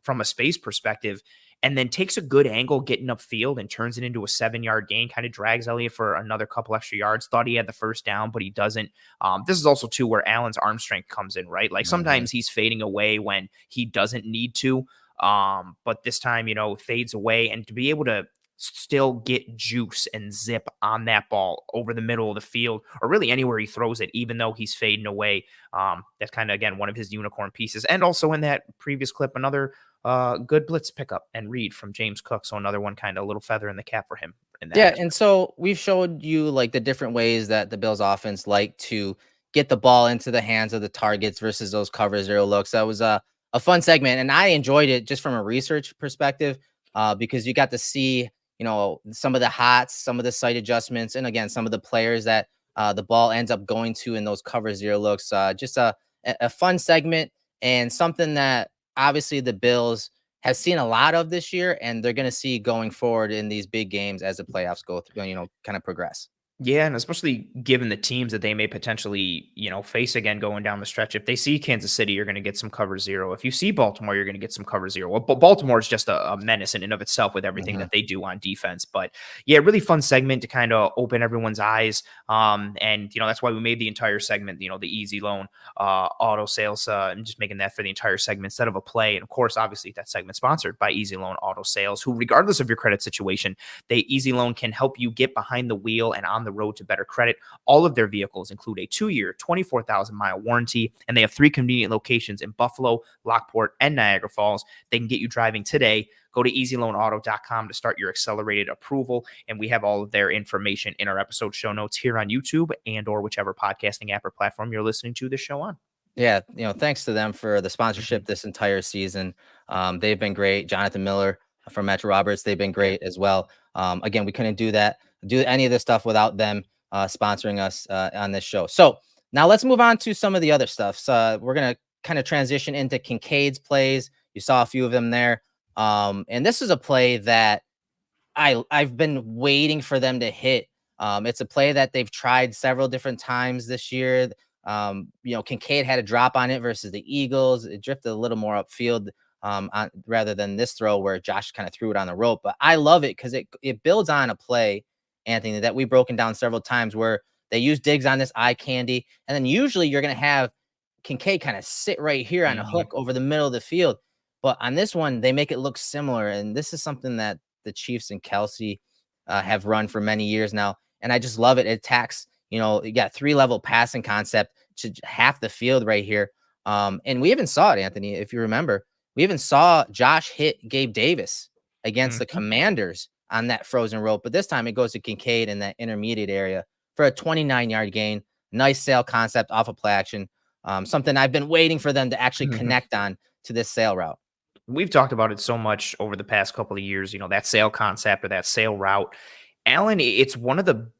S1: from a space perspective, and then takes a good angle getting upfield and turns it into a 7-yard gain, kind of drags Elliott for another couple extra yards. Thought he had the first down, but he doesn't. This is also too where Allen's arm strength comes in, right? Like sometimes he's fading away when he doesn't need to. But this time, fades away, and to be able to still get juice and zip on that ball over the middle of the field, or really anywhere he throws it, even though he's fading away. That's kind of, again, one of his unicorn pieces. And also in that previous clip, another good blitz pickup and read from James Cook. So another one, kind of a little feather in the cap for him. In that aspect.
S2: And so we've showed you like the different ways that the Bills offense like to get the ball into the hands of the targets versus those cover zero looks. That was a fun segment, and I enjoyed it just from a research perspective because you got to see, some of the hots, some of the sight adjustments, and again, some of the players that the ball ends up going to in those cover zero looks. Just a fun segment, and something that obviously the Bills have seen a lot of this year, and they're going to see going forward in these big games as the playoffs go through, kind of progress.
S1: Yeah, and especially given the teams that they may potentially, face again going down the stretch. If they see Kansas City, you're going to get some cover zero. If you see Baltimore, you're going to get some cover zero. Well, Baltimore is just a menace in and of itself with everything that they do on defense. But yeah, really fun segment to kind of open everyone's eyes. And that's why we made the entire segment, the easy loan auto sales, and just making that for the entire segment instead of a play. And of course, obviously that segment sponsored by Easy Loan Auto Sales, who, regardless of your credit situation, Easy Loan can help you get behind the wheel and on the road to better credit. All of their vehicles include a 2-year, 24,000-mile warranty, and they have 3 convenient locations in Buffalo, Lockport, and Niagara Falls. They can get you driving today. Go to easyloanauto.com to start your accelerated approval, and we have all of their information in our episode show notes here on YouTube and or whichever podcasting app or platform you're listening to this show on.
S2: Yeah, thanks to them for the sponsorship this entire season. They've been great. Jonathan Miller from Metro Roberts, they've been great as well. Again, we couldn't do any of this stuff without them sponsoring us on this show. So now let's move on to some of the other stuff. So we're going to kind of transition into Kincaid's plays. You saw a few of them there. And this is a play that I've been waiting for them to hit. It's a play that they've tried several different times this year. Kincaid had a drop on it versus the Eagles. It drifted a little more upfield rather than this throw where Josh kind of threw it on the rope. But I love it because it builds on a play, Anthony, that we've broken down several times where they use Diggs on this eye candy. And then usually you're going to have Kincaid kind of sit right here on a hook over the middle of the field. But on this one, they make it look similar. And this is something that the Chiefs and Kelsey have run for many years now. And I just love it. It attacks, you got 3-level passing concept to half the field right here. And we even saw it, Anthony, if you remember. We even saw Josh hit Gabe Davis against the Commanders on that frozen rope. But this time it goes to Kincaid in that intermediate area for a 29-yard gain. Nice sail concept off of play action. Something I've been waiting for them to actually connect on to this sail route.
S1: We've talked about it so much over the past couple of years, that sail concept or that sail route. Allen, it's one of the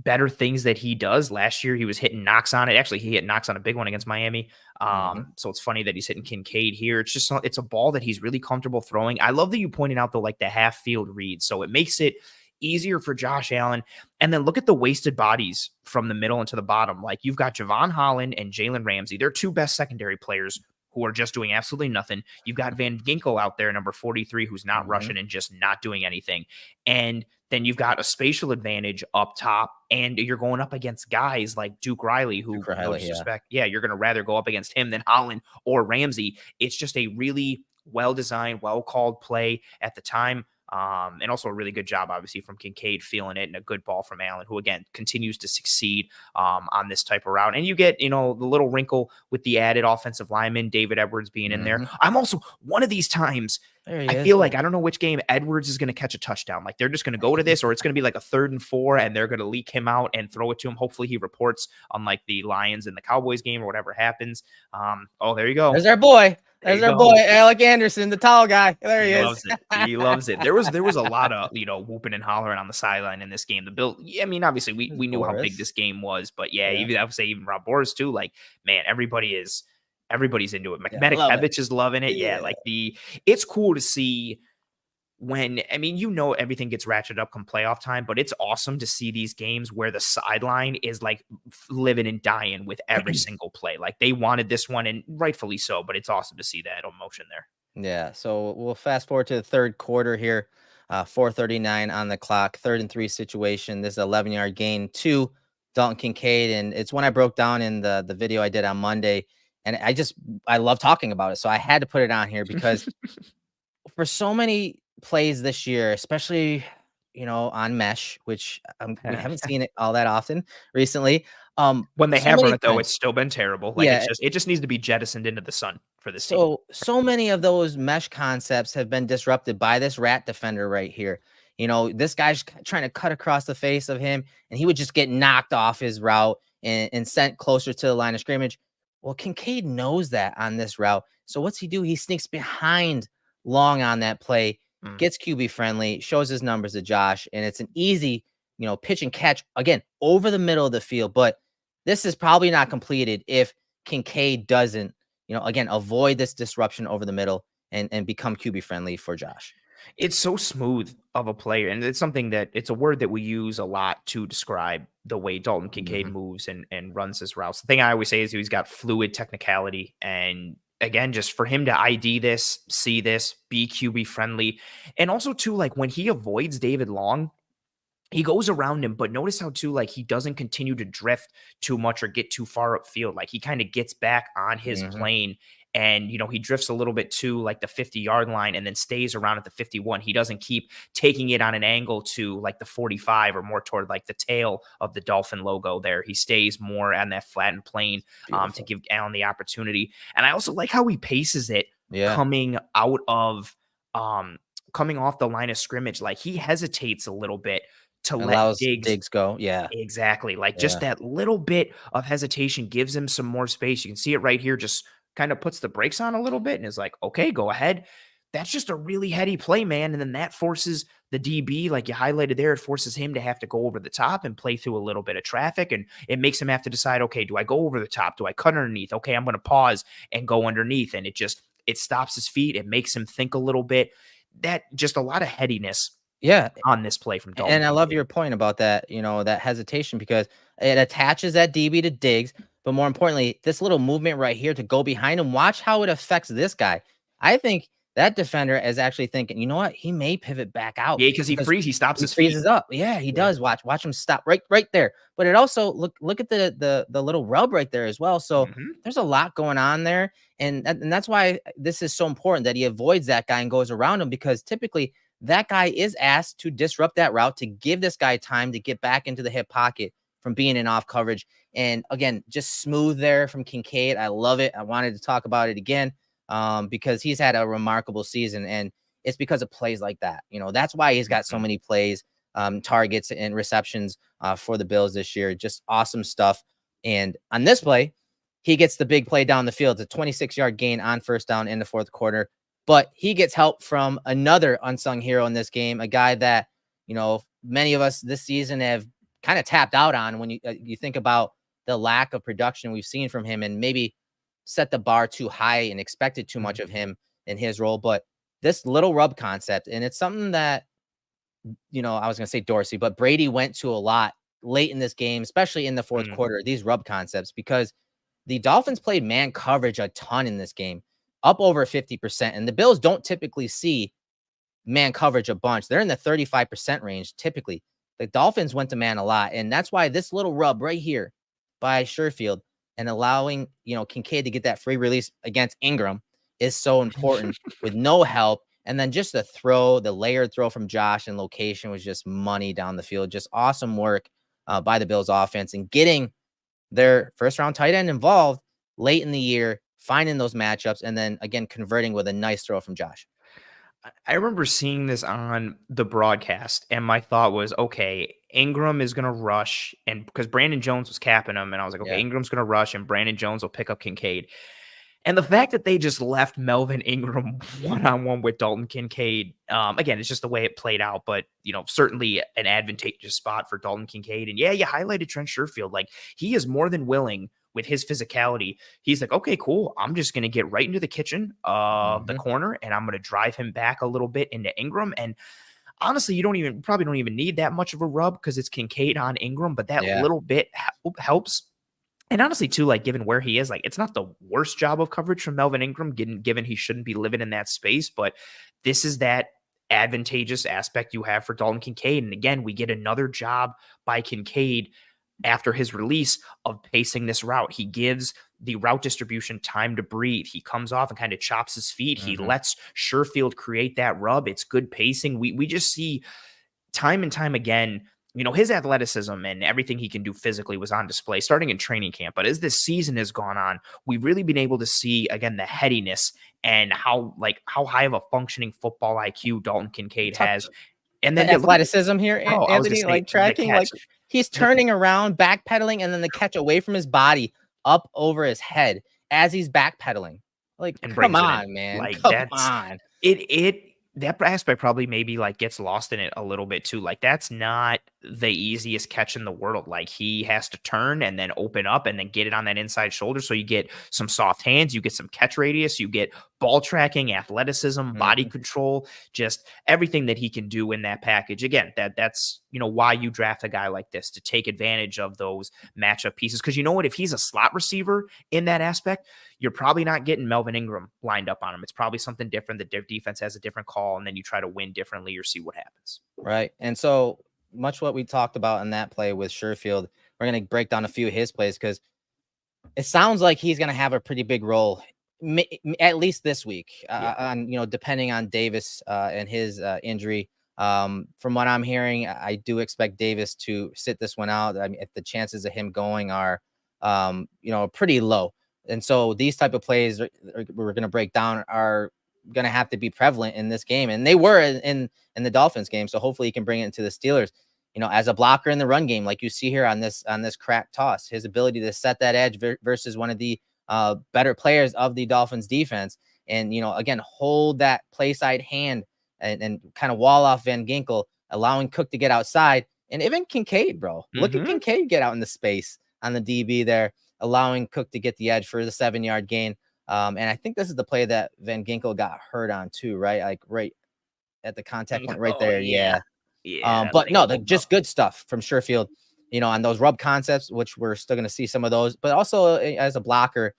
S1: better things that he does. Last year, he was hitting Knox on it. Actually, he hit Knox on a big one against Miami. So it's funny that he's hitting Kincaid here. It's a ball that he's really comfortable throwing. I love that you pointed out, though, like the half field read. So it makes it easier for Josh Allen. And then look at the wasted bodies from the middle and to the bottom. Like you've got Javon Holland and Jalen Ramsey. They're 2 best secondary players who are just doing absolutely nothing. You've got Van Ginkel out there, number 43, who's not rushing and just not doing anything. And then you've got a spatial advantage up top, and you're going up against guys like Duke Riley, who, no disrespect, you're going to rather go up against him than Holland or Ramsey. It's just a really well-designed, well-called play at the time. And also a really good job, obviously, from Kincaid feeling it, and a good ball from Allen, who, again, continues to succeed on this type of route. And you get, the little wrinkle with the added offensive lineman, David Edwards, being in there. I'm also, one of these times, I feel like, I don't know which game Edwards is going to catch a touchdown. Like they're just going to go to this, or it's going to be like a 3rd and 4, and they're going to leak him out and throw it to him. Hopefully he reports on like the Lions and the Cowboys game or whatever happens. There you go.
S2: There's our boy. There's our boy, Alec Anderson, the tall guy. There he is.
S1: Loves it. He loves it. There was a lot of, whooping and hollering on the sideline in this game. The Bill, I mean, obviously we knew how big this game was, but even I would say even Rob Boris too. Like, man, everybody's into it. Mekmedek is loving it. It's cool to see when, I mean, everything gets ratcheted up come playoff time, but it's awesome to see these games where the sideline is like living and dying with every single play. Like they wanted this one, and rightfully so, but it's awesome to see that emotion there.
S2: Yeah. So we'll fast forward to the third quarter here. 4:39 on the clock, 3rd and 3 situation. This is 11-yard gain to Dalton Kincaid. And it's one I broke down in the video I did on Monday. And I love talking about it. So I had to put it on here because for so many plays this year, especially, on mesh, which we haven't seen it all that often recently.
S1: When they
S2: So
S1: have
S2: many
S1: run it, though,
S2: times,
S1: it's still been terrible. Like,
S2: yeah.
S1: it just needs to be jettisoned into the sun for this team.
S2: So many of those mesh concepts have been disrupted by this rat defender right here. This guy's trying to cut across the face of him, and he would just get knocked off his route and sent closer to the line of scrimmage. Well, Kincaid knows that on this route. So what's he do? He sneaks behind long on that play, gets QB friendly, shows his numbers to Josh, and it's an easy, pitch and catch again over the middle of the field. But this is probably not completed if Kincaid doesn't, again, avoid this disruption over the middle and become QB friendly for Josh.
S1: It's so smooth of a player, and it's something that it's a word that we use a lot to describe the way Dalton Kincaid moves and runs his routes. The thing I always say is he's got fluid technicality, and again, just for him to ID this, see this, be QB friendly, and also too, like when he avoids David Long, he goes around him, but notice how too, like he doesn't continue to drift too much or get too far upfield. Like he kind of gets back on his plane and, he drifts a little bit to like the 50-yard line and then stays around at the 51. He doesn't keep taking it on an angle to like the 45 or more toward like the tail of the Dolphin logo there. He stays more on that flattened plane to give Allen the opportunity. And I also like how he paces it coming out of coming off the line of scrimmage. Like he hesitates a little bit to let Diggs
S2: go. Yeah,
S1: exactly. Like just that little bit of hesitation gives him some more space. You can see it right here. Just kind of puts the brakes on a little bit and is like, okay, go ahead. That's just a really heady play, man. And then that forces the DB, like you highlighted there, it forces him to have to go over the top and play through a little bit of traffic. And it makes him have to decide, okay, do I go over the top? Do I cut underneath? Okay, I'm going to pause and go underneath. And it stops his feet. It makes him think a little bit. That just a lot of headiness on this play from Dalton.
S2: And I love your point about that, that hesitation, because it attaches that DB to Diggs. But more importantly, this little movement right here to go behind him, watch how it affects this guy. I think that defender is actually thinking, you know what? He may pivot back out.
S1: Yeah, because he stops his feet.
S2: Freezes up. Yeah, he does. Watch him stop right there. But it also look at the little rub right there as well. So there's a lot going on there. And that's why this is so important that he avoids that guy and goes around him, because typically that guy is asked to disrupt that route to give this guy time to get back into the hip pocket from being in off coverage. And again, just smooth there from Kincaid. I love it. I wanted to talk about it again because he's had a remarkable season, and it's because of plays like that. That's why he's got so many plays, targets and receptions for the Bills this year. Just awesome stuff. And on this play, he gets the big play down the field. It's a 26-yard gain on first down in the fourth quarter. But he gets help from another unsung hero in this game, a guy that, many of us this season have kind of tapped out on when you think about the lack of production we've seen from him and maybe set the bar too high and expected too much of him in his role. But this little rub concept, and it's something that, I was going to say Dorsey, but Brady went to a lot late in this game, especially in the fourth quarter, these rub concepts, because the Dolphins played man coverage a ton in this game, up over 50%. And the Bills don't typically see man coverage a bunch. They're in the 35% range typically. The Dolphins went to man a lot. And that's why this little rub right here by Sherfield and allowing, Kincaid to get that free release against Ingram is so important with no help. And then just the layered throw from Josh and location was just money down the field. Just awesome work by the Bills offense and getting their first round tight end involved late in the year, finding those matchups, and then again, converting with a nice throw from Josh.
S1: I remember seeing this on the broadcast, and my thought was, okay, Ingram is going to rush, and because Brandon Jones was capping him, and I was like, okay, Ingram's going to rush, and Brandon Jones will pick up Kincaid. And the fact that they just left Melvin Ingram one-on-one with Dalton Kincaid, again, it's just the way it played out, but, certainly an advantageous spot for Dalton Kincaid. And yeah, you highlighted Trent Sherfield. Like, he is more than willing with his physicality. He's like, okay, cool. I'm just going to get right into the kitchen of the corner, and I'm going to drive him back a little bit into Ingram. And honestly, you probably don't even need that much of a rub because it's Kincaid on Ingram, but that little bit helps. And honestly, too, like given where he is, like it's not the worst job of coverage from Melvin Ingram, given he shouldn't be living in that space. But this is that advantageous aspect you have for Dalton Kincaid. And again, we get another job by Kincaid after his release of pacing this route. He gives the route distribution time to breathe. He comes off and kind of chops his feet. He lets Sherfield create that rub. It's good pacing. We just see time and time again, his athleticism and everything he can do physically was on display starting in training camp. But as this season has gone on, we've really been able to see, again, the headiness and how high of a functioning football IQ Dalton Kincaid has. And then
S2: the athleticism here,
S1: I was
S2: Anthony,
S1: gonna say,
S2: like tracking, like he's turning around, backpedaling, and then the catch away from his body up over his head as he's backpedaling. Like, come on, man.
S1: Like,
S2: come on.
S1: That aspect probably maybe like gets lost in it a little bit too. Like that's not the easiest catch in the world. Like he has to turn and then open up and then get it on that inside shoulder. So you get some soft hands, you get some catch radius, you get ball tracking, athleticism, body control, just everything that he can do in that package. Again, that's why you draft a guy like this, to take advantage of those matchup pieces. Because you know what, if he's a slot receiver in that aspect, you're probably not getting Melvin Ingram lined up on him. It's probably something different. The defense has a different call, and then you try to win differently or see what happens.
S2: Right. And so much what we talked about in that play with Sherfield, we're going to break down a few of his plays because it sounds like he's going to have a pretty big role, at least this week, on depending on Davis and his injury. From what I'm hearing, I do expect Davis to sit this one out. I mean, if the chances of him going are, pretty low. And so these type of plays we're going to break down are going to have to be prevalent in this game. And they were in the Dolphins game. So hopefully he can bring it into the Steelers, as a blocker in the run game, like you see here on this crack toss, his ability to set that edge versus one of the better players of the Dolphins defense. And, again, hold that play side hand and kind of wall off Van Ginkel, allowing Cook to get outside. And even Kincaid, bro, look at Kincaid get out in the space on the DB there, allowing Cook to get the edge for the 7-yard gain. And I think this is the play that Van Ginkel got hurt on too, right? Like right at the contact point right there. Yeah. But no, just good stuff from Sherfield, on those rub concepts, which we're still going to see some of those, but also as a blocker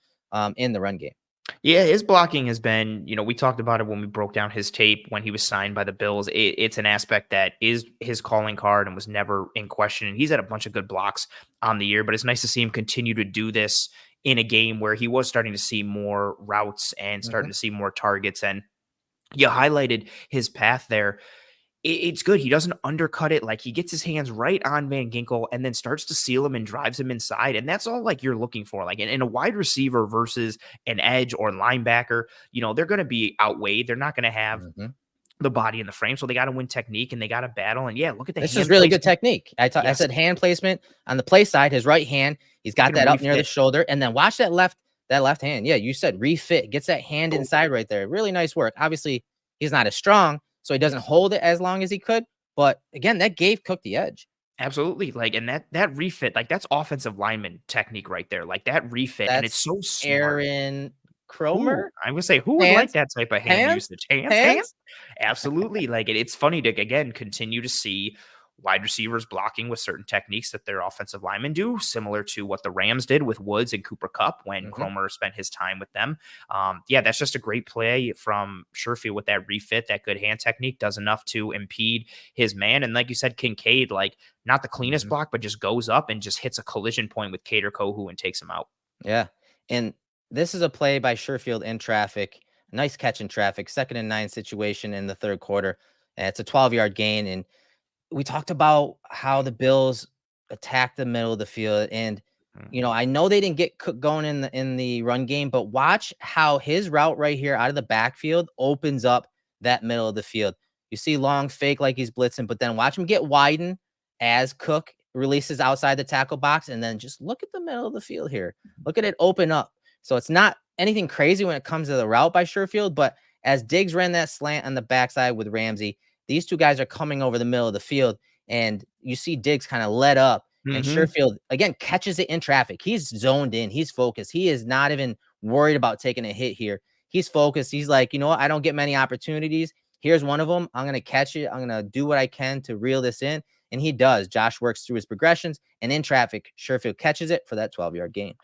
S2: in the run game.
S1: Yeah, his blocking has been, we talked about it when we broke down his tape when he was signed by the Bills. It's an aspect that is his calling card and was never in question. And he's had a bunch of good blocks on the year, but it's nice to see him continue to do this in a game where he was starting to see more routes and starting to see more targets. And you highlighted his path there. It's good. He doesn't undercut it. Like he gets his hands right on Van Ginkel and then starts to seal him and drives him inside. And that's all like you're looking for. Like in a wide receiver versus an edge or linebacker, they're going to be outweighed. They're not going to have the body and the frame. So they got to win technique and they got to battle. And yeah, look at that.
S2: This is really good technique. I said hand placement on the play side, his right hand, he's got that up near the shoulder. And then watch that left hand. Yeah, you said refit, gets that hand inside right there. Really nice work. Obviously, he's not as strong, so he doesn't hold it as long as he could. But again, that gave Cook the edge.
S1: Absolutely. Like, and that refit, like that's offensive lineman technique right there. Like that refit. And it's so smart.
S2: Aaron Cromer.
S1: I'm going to say, who would like that type of hand usage? Hands? Absolutely. Like it's funny to, again, continue to see wide receivers blocking with certain techniques that their offensive linemen do, similar to what the Rams did with Woods and Cooper Kupp when Cromer spent his time with them. That's just a great play from Sherfield with that refit. That good hand technique does enough to impede his man. And like you said, Kincaid, like not the cleanest block, but just goes up and just hits a collision point with Cater Kohu and takes him out.
S2: Yeah. And this is a play by Sherfield in traffic. Nice catch in traffic. 2nd and 9 situation in the third quarter. And it's a 12-yard gain. And we talked about how the Bills attacked the middle of the field. And, I know they didn't get Cook going in the run game, but watch how his route right here out of the backfield opens up that middle of the field. You see long fake like he's blitzing, but then watch him get widen as Cook releases outside the tackle box. And then just look at the middle of the field here. Look at it open up. So it's not anything crazy when it comes to the route by Sherfield, but as Diggs ran that slant on the backside with Ramsey, these two guys are coming over the middle of the field, and you see Diggs kind of let up, and Sherfield, again, catches it in traffic. He's zoned in. He's focused. He is not even worried about taking a hit here. He's focused. He's like, you know what? I don't get many opportunities. Here's one of them. I'm going to catch it. I'm going to do what I can to reel this in. And he does. Josh works through his progressions, and in traffic, Sherfield catches it for that 12-yard gain.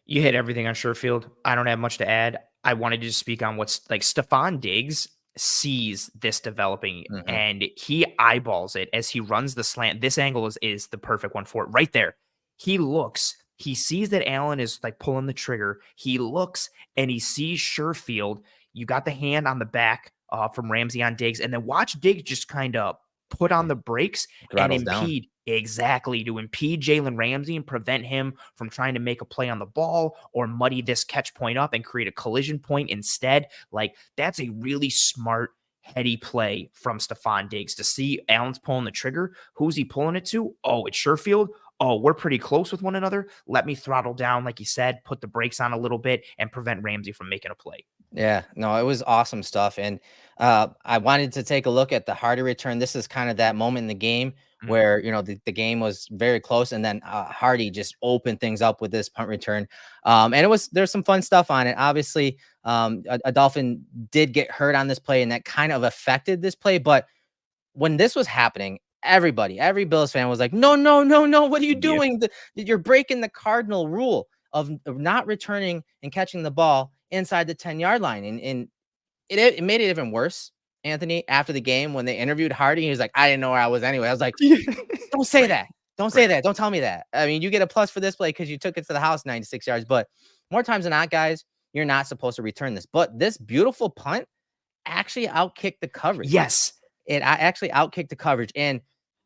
S1: You hit everything on Sherfield. I don't have much to add. I wanted to just speak on what's like Stephon Diggs sees this developing and he eyeballs it as he runs the slant. This angle is the perfect one for it right there. He looks, he sees that Allen is like pulling the trigger. He looks and he sees Sherfield. You got the hand on the back from Ramsey on Diggs, and then watch Diggs just kind of put on the brakes and impede. Exactly, to impede Jalen Ramsey and prevent him from trying to make a play on the ball or muddy this catch point up and create a collision point instead. Like, that's a really smart, heady play from Stephon Diggs to see Allen's pulling the trigger. Who's he pulling it to? Oh, it's Sherfield. Oh, we're pretty close with one another. Let me throttle down, like you said, put the brakes on a little bit and prevent Ramsey from making a play.
S2: Yeah, no, it was awesome stuff. And I wanted to take a look at the Harty return. This is kind of that moment in the game where, you know, the game was very close. And then Harty just opened things up with this punt return. And there's some fun stuff on it. Obviously, a Dolphin did get hurt on this play, and that kind of affected this play. But when this was happening, every Bills fan was like, no, what are you doing? You're breaking the cardinal rule of not returning and catching the ball inside the 10-yard line. And it made it even worse, Anthony, after the game when they interviewed Harty. He was like, I didn't know where I was anyway. I was like, don't say that. Don't say that. Don't tell me that. I mean, you get a plus for this play because you took it to the house 96 yards. But more times than not, guys, you're not supposed to return this. But this beautiful punt actually outkicked the coverage.
S1: Yes.
S2: It actually outkicked the coverage. And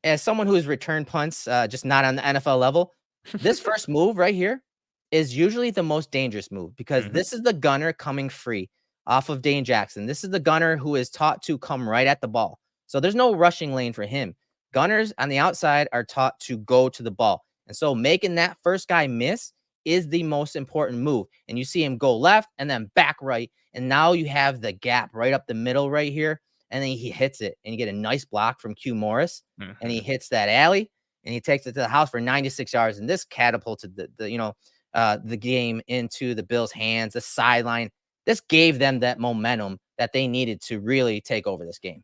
S2: as someone who's returned punts, just not on the NFL level, this first move right here is usually the most dangerous move because this is the gunner coming free off of Dane Jackson. This is the gunner who is taught to come right at the ball. So there's no rushing lane for him. Gunners on the outside are taught to go to the ball. And so making that first guy miss is the most important move. And you see him go left and then back right. And now you have the gap right up the middle right here. And then he hits it, and you get a nice block from Q Morris, and he hits that alley, and he takes it to the house for 96 yards. And this catapulted the game into the Bills' hands, the sideline. This gave them that momentum that they needed to really take over this game.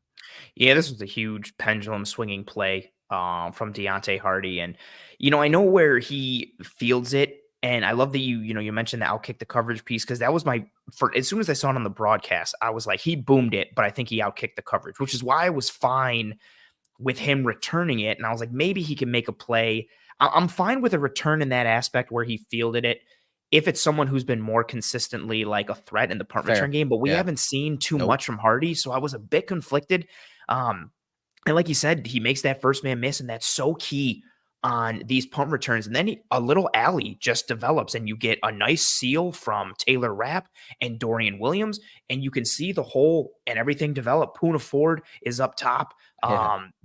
S1: Yeah, this was a huge pendulum swinging play from Deonte Harty. And, I know where he fields it. And I love that you mentioned the outkick the coverage piece, because that was as soon as I saw it on the broadcast, I was like, he boomed it, but I think he outkicked the coverage, which is why I was fine with him returning it. And I was like, maybe he can make a play. I'm fine with a return in that aspect where he fielded it, if it's someone who's been more consistently like a threat in the punt return game, but we haven't seen too much from Harty. So I was a bit conflicted. And like you said, he makes that first man miss, and that's so key on these punt returns. And then a little alley just develops, and you get a nice seal from Taylor Rapp and Dorian Williams, and you can see the hole and everything develop. Poona Ford is up top,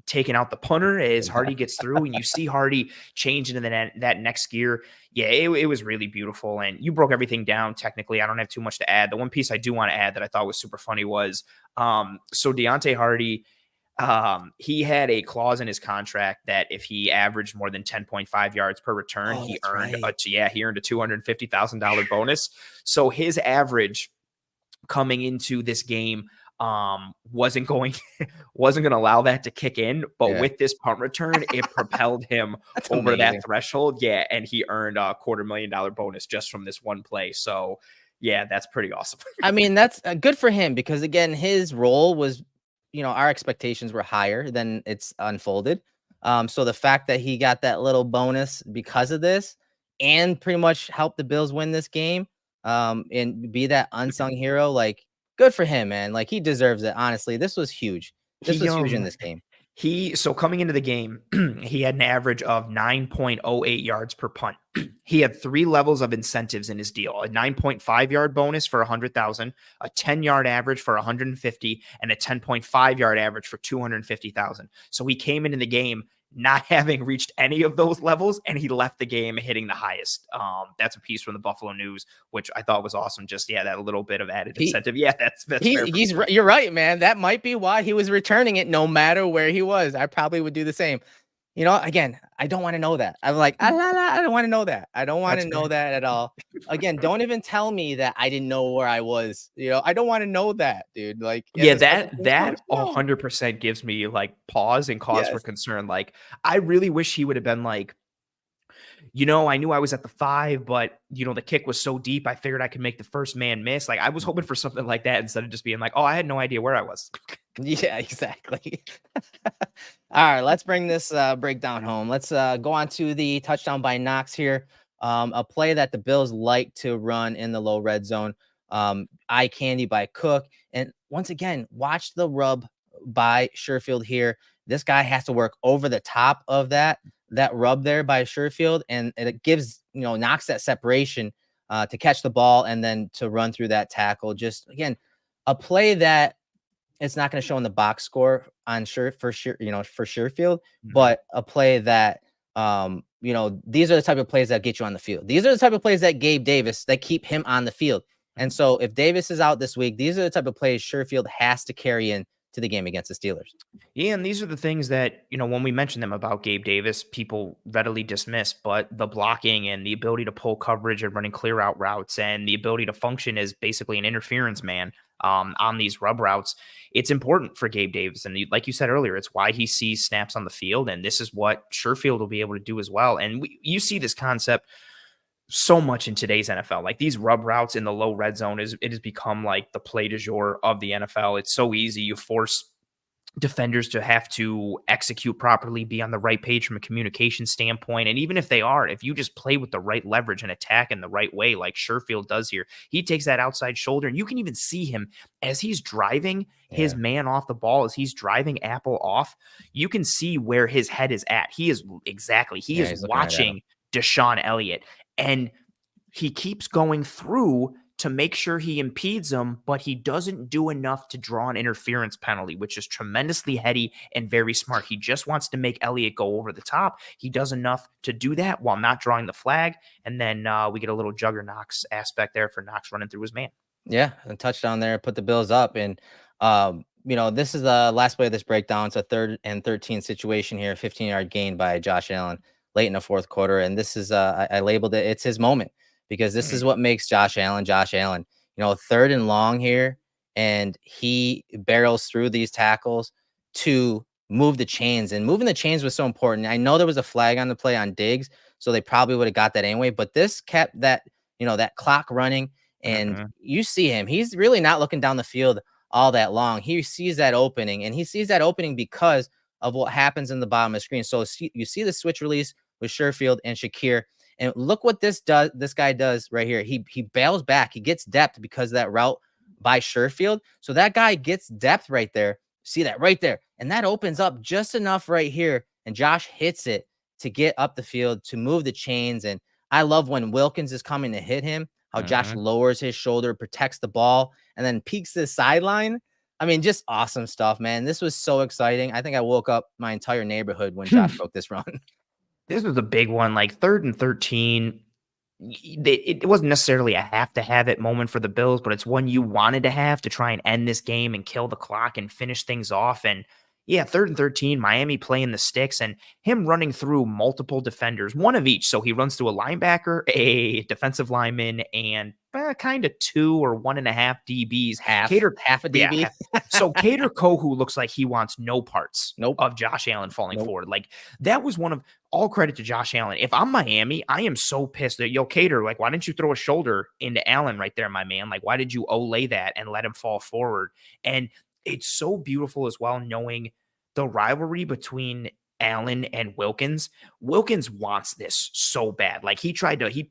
S1: taking out the punter as Harty gets through, and you see Harty change into that next gear. Yeah, it was really beautiful, and you broke everything down technically. I don't have too much to add. The one piece I do want to add that I thought was super funny was, so Deonte Harty, he had a clause in his contract that if he averaged more than 10.5 yards per return, he earned a $250,000 bonus. So his average coming into this game wasn't going to allow that to kick in, but with this punt return, it propelled him over that threshold. Yeah, and he earned a $250,000 bonus just from this one play. So yeah, that's pretty awesome.
S2: I mean, that's good for him, because again, his role was, our expectations were higher than it's unfolded. So the fact that he got that little bonus because of this and pretty much helped the Bills win this game, and be that unsung hero, like, good for him, man. Like, he deserves it. Honestly, this was huge. This was huge in this game.
S1: So coming into the game, he had an average of 9.08 yards per punt. He had 3 levels of incentives in his deal: a 9.5 yard bonus for 100,000, a 10-yard average for 150, and a 10.5 yard average for 250,000. So he came into the game not having reached any of those levels, and he left the game hitting the highest. That's a piece from the Buffalo News, which I thought was awesome. Just, that little bit of added incentive. Yeah, that's fair.
S2: You're right, man. That might be why he was returning it no matter where he was. I probably would do the same. You know, again, I don't want to know that. I'm like, I don't want to know that. I don't want to know that at all. Again, don't even tell me that I didn't know where I was. You know, I don't want to know that, dude. Like,
S1: Yeah,
S2: as a special teams
S1: that
S2: coach, no.
S1: 100% gives me like pause and cause for
S2: Yes.
S1: concern. Like, I really wish he would have been like, I knew I was at the 5, but the kick was so deep, I figured I could make the first man miss. Like, I was hoping for something like that instead of just being like, oh, I had no idea where I was.
S2: Yeah, exactly. All right, let's bring this breakdown home. Let's go on to the touchdown by Knox here. A play that the Bills like to run in the low red zone. Eye candy by Cook. And once again, watch the rub by Sherfield here. This guy has to work over the top of that rub there by Sherfield, and it gives Knox that separation to catch the ball and then to run through that tackle. Just again, a play that it's not going to show in the box score on for Sherfield, but a play that these are the type of plays that get you on the field. These are the type of plays that Gabe Davis that keep him on the field. And so if Davis is out this week, these are the type of plays Sherfield has to carry in to the game against the Steelers.
S1: Yeah, and these are the things that, when we mention them about Gabe Davis, people readily dismiss, but the blocking and the ability to pull coverage and running clear out routes and the ability to function as basically an interference man on these rub routes, it's important for Gabe Davis. And like you said earlier, it's why he sees snaps on the field, and this is what Sherfield will be able to do as well. And you see this concept so much in today's NFL. Like these rub routes in the low red zone it has become like the play du jour of the NFL. It's so easy. You force defenders to have to execute properly, be on the right page from a communication standpoint. And even if they are, if you just play with the right leverage and attack in the right way, like Sherfield does here, he takes that outside shoulder, and you can even see him as he's driving his man off the ball, as he's driving Apple off, you can see where his head is at. He is watching Deshaun Elliott, and he keeps going through to make sure he impedes him, but he doesn't do enough to draw an interference penalty, which is tremendously heady and very smart. He just wants to make Elliott go over the top. He does enough to do that while not drawing the flag, and then we get a little Knox aspect there for Knox running through his man.
S2: Yeah, a touchdown there, put the Bills up, and this is the last play of this breakdown. It's a 3rd and 13 situation here, 15-yard gain by Josh Allen late in the 4th quarter, and this is I labeled it, it's his moment, because this is what makes Josh Allen. 3rd and long here, and he barrels through these tackles to move the chains, and moving the chains was so important. I know there was a flag on the play on Diggs, so they probably would have got that anyway, but this kept that that clock running, and you see him, he's really not looking down the field all that long. He sees that opening, and he sees that opening because of what happens in the bottom of the screen. So you see the switch release with Sherfield and Shakir, and look what this guy does right here. He bails back. He gets depth because of that route by Sherfield. So that guy gets depth right there. See that right there. And that opens up just enough right here. And Josh hits it to get up the field, to move the chains. And I love when Wilkins is coming to hit him, how Josh lowers his shoulder, protects the ball, and then peeks the sideline. I mean, just awesome stuff, man. This was so exciting. I think I woke up my entire neighborhood when Josh broke this run.
S1: This was a big one, like 3rd and 13. It wasn't necessarily a have to have it moment for the Bills, but it's one you wanted to have to try and end this game and kill the clock and finish things off. And yeah, 3rd and 13, Miami playing the sticks and him running through multiple defenders, one of each. So he runs through a linebacker, a defensive lineman, and kind of 2 or 1.5 DBs.
S2: Half a DB.
S1: Yeah, so Cater Kohu looks like he wants no parts of Josh Allen falling forward. Like that was one of all credit to Josh Allen. If I'm Miami, I am so pissed that Cater, like, why didn't you throw a shoulder into Allen right there, my man? Like, why did you Olay that and let him fall forward? And it's so beautiful as well, knowing the rivalry between Allen and Wilkins. Wilkins wants this so bad. Like he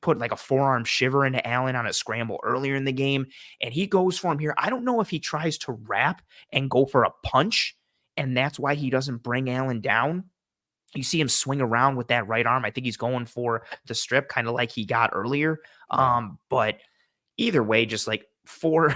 S1: put like a forearm shiver into Allen on a scramble earlier in the game, and he goes for him here. I don't know if he tries to wrap and go for a punch, and that's why he doesn't bring Allen down. You see him swing around with that right arm. I think he's going for the strip, kind of like he got earlier. But either way, just like for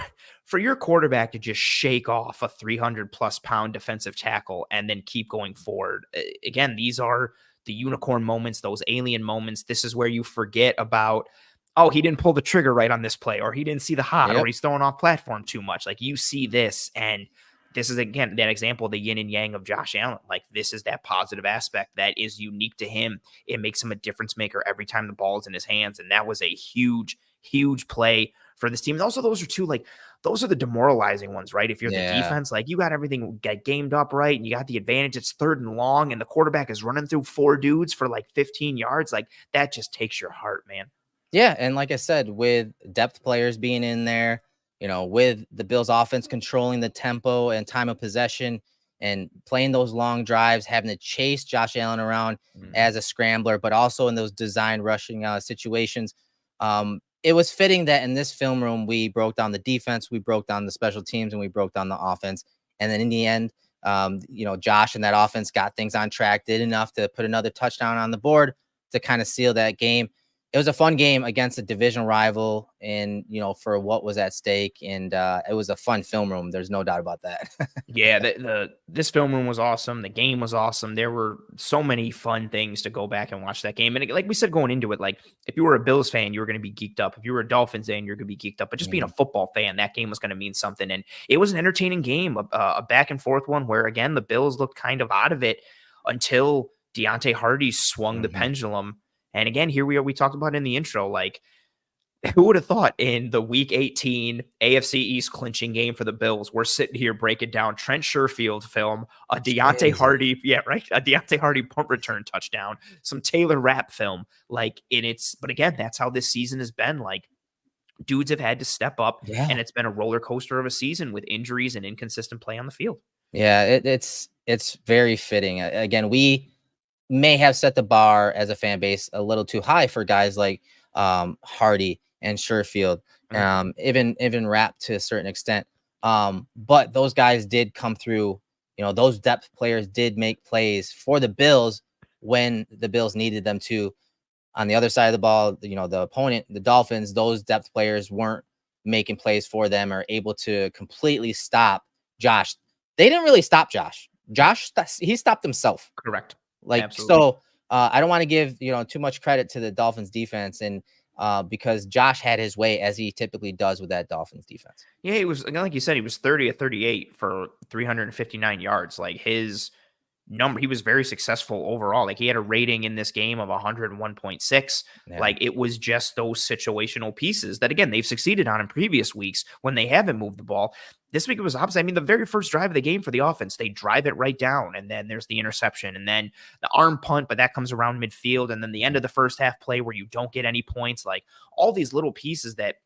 S1: your quarterback to just shake off a 300+ pound defensive tackle and then keep going forward. Again, these are the unicorn moments, those alien moments. This is where you forget about, oh, he didn't pull the trigger right on this play, or he didn't see the hot, or he's throwing off platform too much. Like you see this, and this is, again, that example of the yin and yang of Josh Allen. Like, this is that positive aspect that is unique to him. It makes him a difference maker every time the ball is in his hands. And that was a huge, huge play for this team. And also, those are the demoralizing ones, right? If you're the defense, like, you got everything get gamed up right, and you got the advantage. It's 3rd and long, and the quarterback is running through 4 dudes for like 15 yards. Like, that just takes your heart, man.
S2: Yeah, and like I said, with depth players being in there, with the Bills offense controlling the tempo and time of possession and playing those long drives, having to chase Josh Allen around as a scrambler, but also in those design rushing situations. It was fitting that in this film room, we broke down the defense, we broke down the special teams, and we broke down the offense. And then in the end, Josh and that offense got things on track, did enough to put another touchdown on the board to kind of seal that game. It was a fun game against a division rival, and for what was at stake, and it was a fun film room. There's no doubt about that.
S1: Yeah, this film room was awesome. The game was awesome. There were so many fun things to go back and watch that game. And like we said going into it, like, if you were a Bills fan, you were going to be geeked up. If you were a Dolphins fan, you're going to be geeked up. But just being a football fan, that game was going to mean something. And it was an entertaining game, a back and forth one where, again, the Bills looked kind of out of it until Deonte Harty swung the pendulum. And again, here we are. We talked about it in the intro. Like, who would have thought in the Week 18 AFC East clinching game for the Bills, we're sitting here breaking down Trent Sherfield film, a Deonte Harty, a Deonte Harty punt return touchdown, some Taylor Rapp film. Like, but again, that's how this season has been. Like, dudes have had to step up, and it's been a roller coaster of a season with injuries and inconsistent play on the field.
S2: Yeah, it's very fitting. Again, we may have set the bar as a fan base a little too high for guys like Harty and Sherfield, even Rapp to a certain extent. But those guys did come through. Those depth players did make plays for the Bills when the Bills needed them to. On the other side of the ball, the opponent, the Dolphins, those depth players weren't making plays for them or able to completely stop Josh. They didn't really stop Josh. He stopped himself.
S1: Correct.
S2: Like,
S1: absolutely.
S2: So I don't want to give, too much credit to the Dolphins defense, and because Josh had his way, as he typically does with that Dolphins defense.
S1: Yeah, he was, like you said, he was 30 of 38 for 359 yards. Like, his number, he was very successful overall. Like, he had a rating in this game of 101.6. Like, it was just those situational pieces that, again, they've succeeded on in previous weeks when they haven't moved the ball. This week it was opposite. I mean, the very first drive of the game for the offense, they drive it right down, and then there's the interception, and then the arm punt, but that comes around midfield, and then the end of the first half play where you don't get any points. Like, all these little pieces that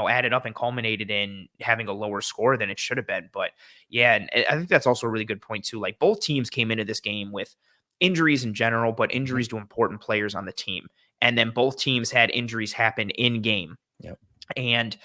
S1: added up and culminated in having a lower score than it should have been. But yeah, and I think that's also a really good point too. Like, both teams came into this game with injuries in general, but injuries to important players on the team. And then both teams had injuries happen in game. And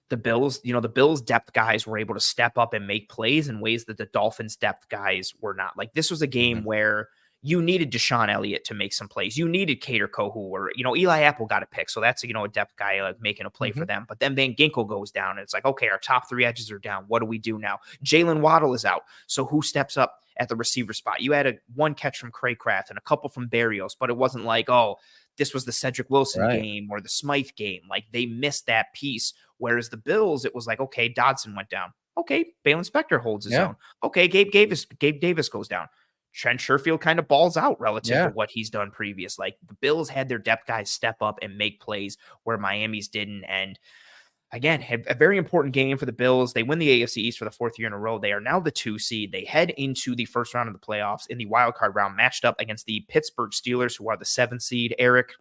S1: the Bills, the Bills depth guys were able to step up and make plays in ways that the Dolphins depth guys were not. Like, this was a game where you needed Deshaun Elliott to make some plays. You needed Cater Kohu, or, Eli Apple got a pick. So that's, a depth guy like making a play for them. But then Van Ginkel goes down, and it's like, okay, our top 3 edges are down. What do we do now? Jalen Waddle is out. So who steps up at the receiver spot? You had one catch from Craycraft and a couple from Berrios, but it wasn't like, oh, this was the Cedric Wilson game or the Smythe game. Like, they missed that piece. Whereas the Bills, it was like, okay, Dodson went down. Okay, Balen Spector holds his own. Okay, Gabe Davis goes down. Trent Sherfield kind of balls out relative to what he's done previous. Like, the Bills had their depth guys step up and make plays where Miami's didn't. And again, a very important game for the Bills. They win the AFC East for the 4th year in a row. They are now the 2 seed. They head into the first round of the playoffs in the wild card round, matched up against the Pittsburgh Steelers, who are the 7th seed. Eric,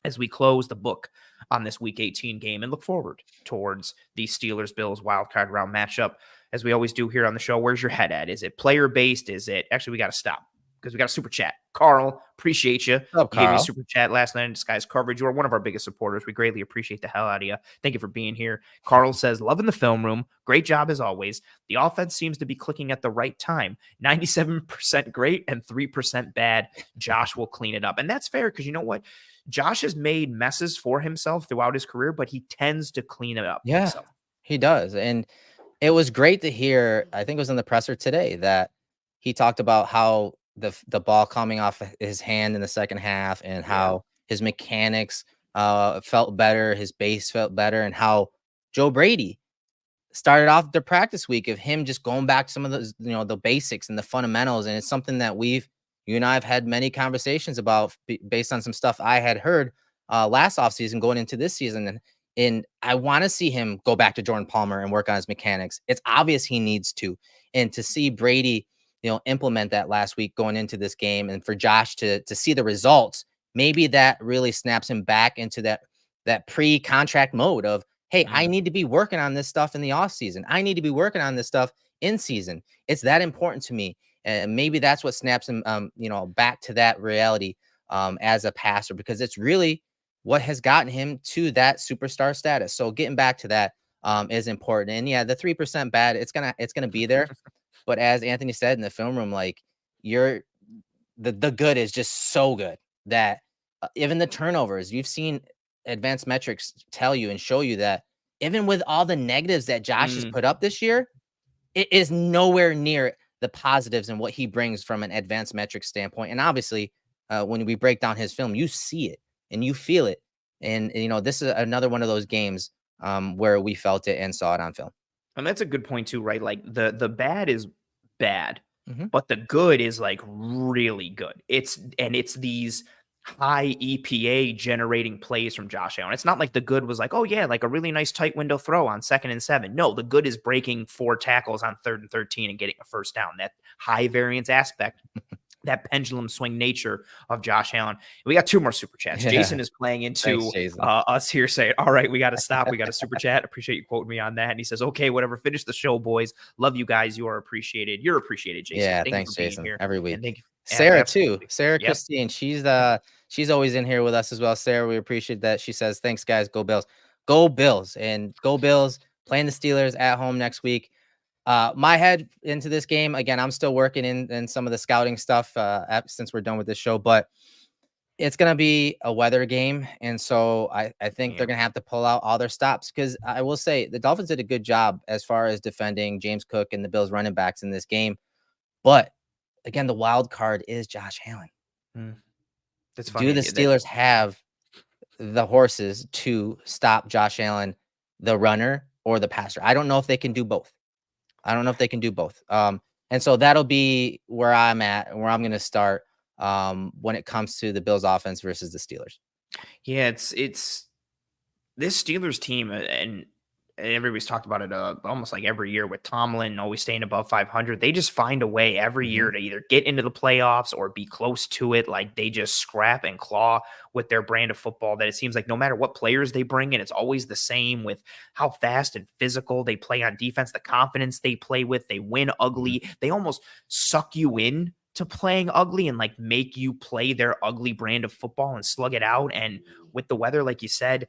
S1: as we close the book on this Week 18 game and look forward towards the Steelers-Bills wildcard round matchup, as we always do here on the show, where's your head at? Is it player-based? Is it... Actually, we got to stop because we got a super chat. Carl, appreciate you.
S2: What's up,
S1: You gave me a
S2: Carl?
S1: super chat last night in Disguise coverage. You are one of our biggest supporters. We greatly appreciate the hell out of you. Thank you for being here. Carl says, loving the film room. Great job as always. The offense seems to be clicking at the right time. 97% great and 3% bad. Josh will clean it up. And that's fair because you know what? Josh has made messes for himself throughout his career, but he tends to clean it up himself.
S2: He does. And it was great to hear, I think it was in the presser today, that he talked about how the ball coming off his hand in the second half and how his mechanics felt better, his base felt better, and how Joe Brady started off the practice week of him just going back to some of those, the basics and the fundamentals. And it's something that you and I have had many conversations about based on some stuff I had heard last offseason going into this season. And I want to see him go back to Jordan Palmer and work on his mechanics. It's obvious he needs to. And to see Brady, implement that last week going into this game, and for Josh to see the results, maybe that really snaps him back into that pre-contract mode of, hey, I need to be working on this stuff in the off season. I need to be working on this stuff in season. It's that important to me. And maybe that's what snaps him, back to that reality as a passer, because it's really what has gotten him to that superstar status. So getting back to that is important. And yeah, the 3% bad, it's gonna be there. But as Anthony said in the film room, like the good is just so good that even the turnovers, you've seen advanced metrics tell you and show you that even with all the negatives that Josh has put up this year, it is nowhere near the positives and what he brings from an advanced metrics standpoint. And obviously, when we break down his film, you see it and you feel it. And this is another one of those games where we felt it and saw it on film.
S1: And that's a good point too, right? Like the bad is bad,
S2: Mm-hmm.
S1: but the good is like really good. It's these high EPA generating plays from Josh Allen. It's not like the good was like, oh yeah, like a really nice tight window throw on 2nd and 7. No, the good is breaking 4 tackles on 3rd and 13 and getting a first down. That high variance aspect, that pendulum swing nature of Josh Allen. We got 2 more super chats.
S2: Yeah.
S1: Jason is playing into us here saying, all right, we got to stop. We got a super chat. Appreciate you quoting me on that. And he says, okay, whatever. Finish the show, boys. Love you guys. You are appreciated. You're appreciated, Jason.
S2: Yeah,
S1: Thank
S2: thanks,
S1: you for being
S2: Jason.
S1: here.
S2: Every week.
S1: And thank you.
S2: Sarah
S1: Absolutely.
S2: too. Sarah Christine. She's always in here with us as well. Sarah, we appreciate that. She says, thanks, guys. Go Bills. Go Bills. And go Bills playing the Steelers at home next week. My head into this game, again, I'm still working in some of the scouting stuff since we're done with this show, but it's going to be a weather game. And so I think they're going to have to pull out all their stops, because I will say the Dolphins did a good job as far as defending James Cook and the Bills running backs in this game. But again, the wild card is Josh Allen.
S1: That's funny.
S2: Do the Steelers have the horses to stop Josh Allen, the runner or the passer? I don't know if they can do both. And so that'll be where I'm at and where I'm going to start when it comes to the Bills offense versus the Steelers.
S1: Yeah, it's this Steelers team, and everybody's talked about it almost like every year with Tomlin always staying above 500. They just find a way every year to either get into the playoffs or be close to it. Like they just scrap and claw with their brand of football, that it seems like no matter what players they bring in, it's always the same with how fast and physical they play on defense, the confidence they play with. They win ugly. They almost suck you in to playing ugly and like make you play their ugly brand of football and slug it out. And with the weather, like you said,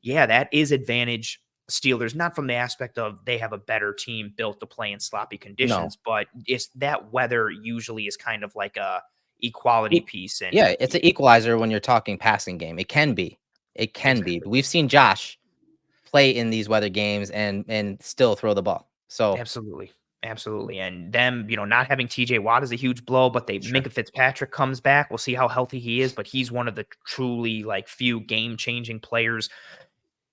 S1: yeah, that is advantage Steelers, not from the aspect of they have a better team built to play in sloppy conditions, but it's that weather usually is kind of like a equality piece. And
S2: yeah, it's an equalizer when you're talking passing game. It can be. But we've seen Josh play in these weather games and still throw the ball. So
S1: absolutely. And them, not having TJ Watt is a huge blow, but Minka Fitzpatrick comes back. We'll see how healthy he is, but he's one of the truly like few game-changing players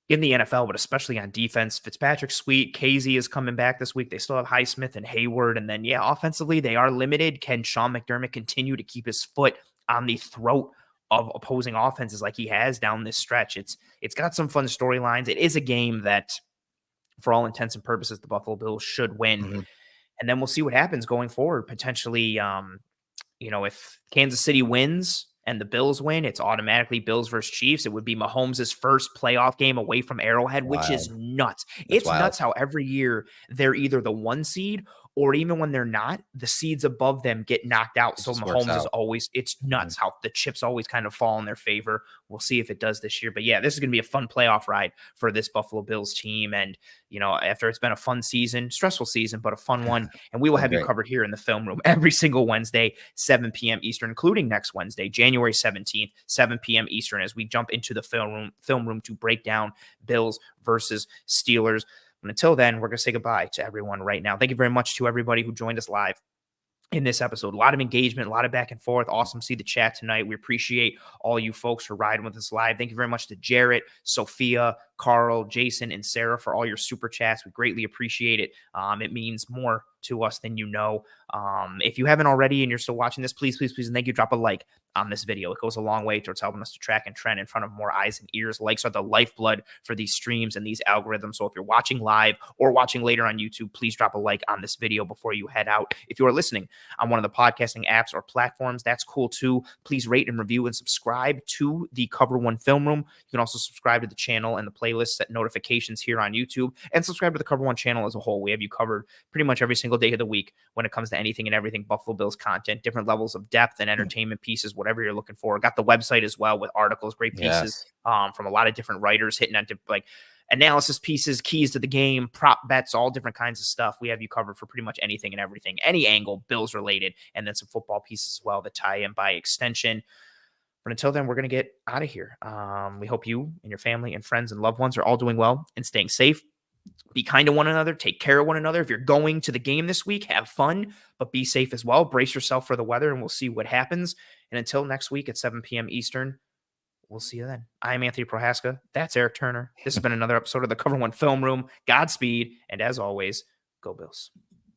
S1: in the NFL, but especially on defense. Fitzpatrick's sweet. Casey is coming back this week. They still have Highsmith and Hayward. And then, offensively, they are limited. Can Sean McDermott continue to keep his foot on the throat of opposing offenses like he has down this stretch? It's got some fun storylines. It is a game that, for all intents and purposes, the Buffalo Bills should win. And then we'll see what happens going forward. Potentially, if Kansas City wins and the Bills win, it's automatically Bills versus Chiefs. It would be Mahomes' first playoff game away from Arrowhead, which is nuts. It's nuts how every year they're either the 1 seed, or even when they're not, the seeds above them get knocked out. So Mahomes is always, it's nuts how the chips always kind of fall in their favor. We'll see if it does this year. But yeah, this is going to be a fun playoff ride for this Buffalo Bills team. And, after it's been a fun season, stressful season, but a fun one. And we will have you covered here in the film room every single Wednesday, 7 p.m. Eastern, including next Wednesday, January 17th, 7 p.m. Eastern, as we jump into the film room to break down Bills versus Steelers. And until then, we're going to say goodbye to everyone right now. Thank you very much to everybody who joined us live in this episode. A lot of engagement, a lot of back and forth. Awesome to see the chat tonight. We appreciate all you folks for riding with us live. Thank you very much to Jarrett, Sophia, Carl, Jason, and Sarah for all your super chats. We greatly appreciate it. It means more to us than you know. If you haven't already and you're still watching this, please, please, please, and thank you, drop a like on this video. It goes a long way towards helping us to track and trend in front of more eyes and ears. Likes are the lifeblood for these streams and these algorithms. So if you're watching live or watching later on YouTube, please drop a like on this video before you head out. If you are listening on one of the podcasting apps or platforms, that's cool too. Please rate and review and subscribe to the Cover One Film Room. You can also subscribe to the channel and the playlist, set notifications here on YouTube, and subscribe to the Cover One channel as a whole. We have you covered pretty much every single day of the week when it comes to anything and everything Buffalo Bills content, different levels of depth and entertainment pieces, whatever you're looking for. Got the website as well with articles, great pieces from a lot of different writers hitting on like analysis pieces, keys to the game, prop bets, all different kinds of stuff. We have you covered for pretty much anything and everything, any angle, Bills related, and then some football pieces as well that tie in by extension. But until then, we're going to get out of here. We hope you and your family and friends and loved ones are all doing well and staying safe. Be kind to one another. Take care of one another. If you're going to the game this week, have fun, but be safe as well. Brace yourself for the weather, and we'll see what happens. And until next week at 7 p.m. Eastern, we'll see you then. I'm Anthony Prohaska. That's Eric Turner. This has been another episode of the Cover One Film Room. Godspeed. And as always, go Bills.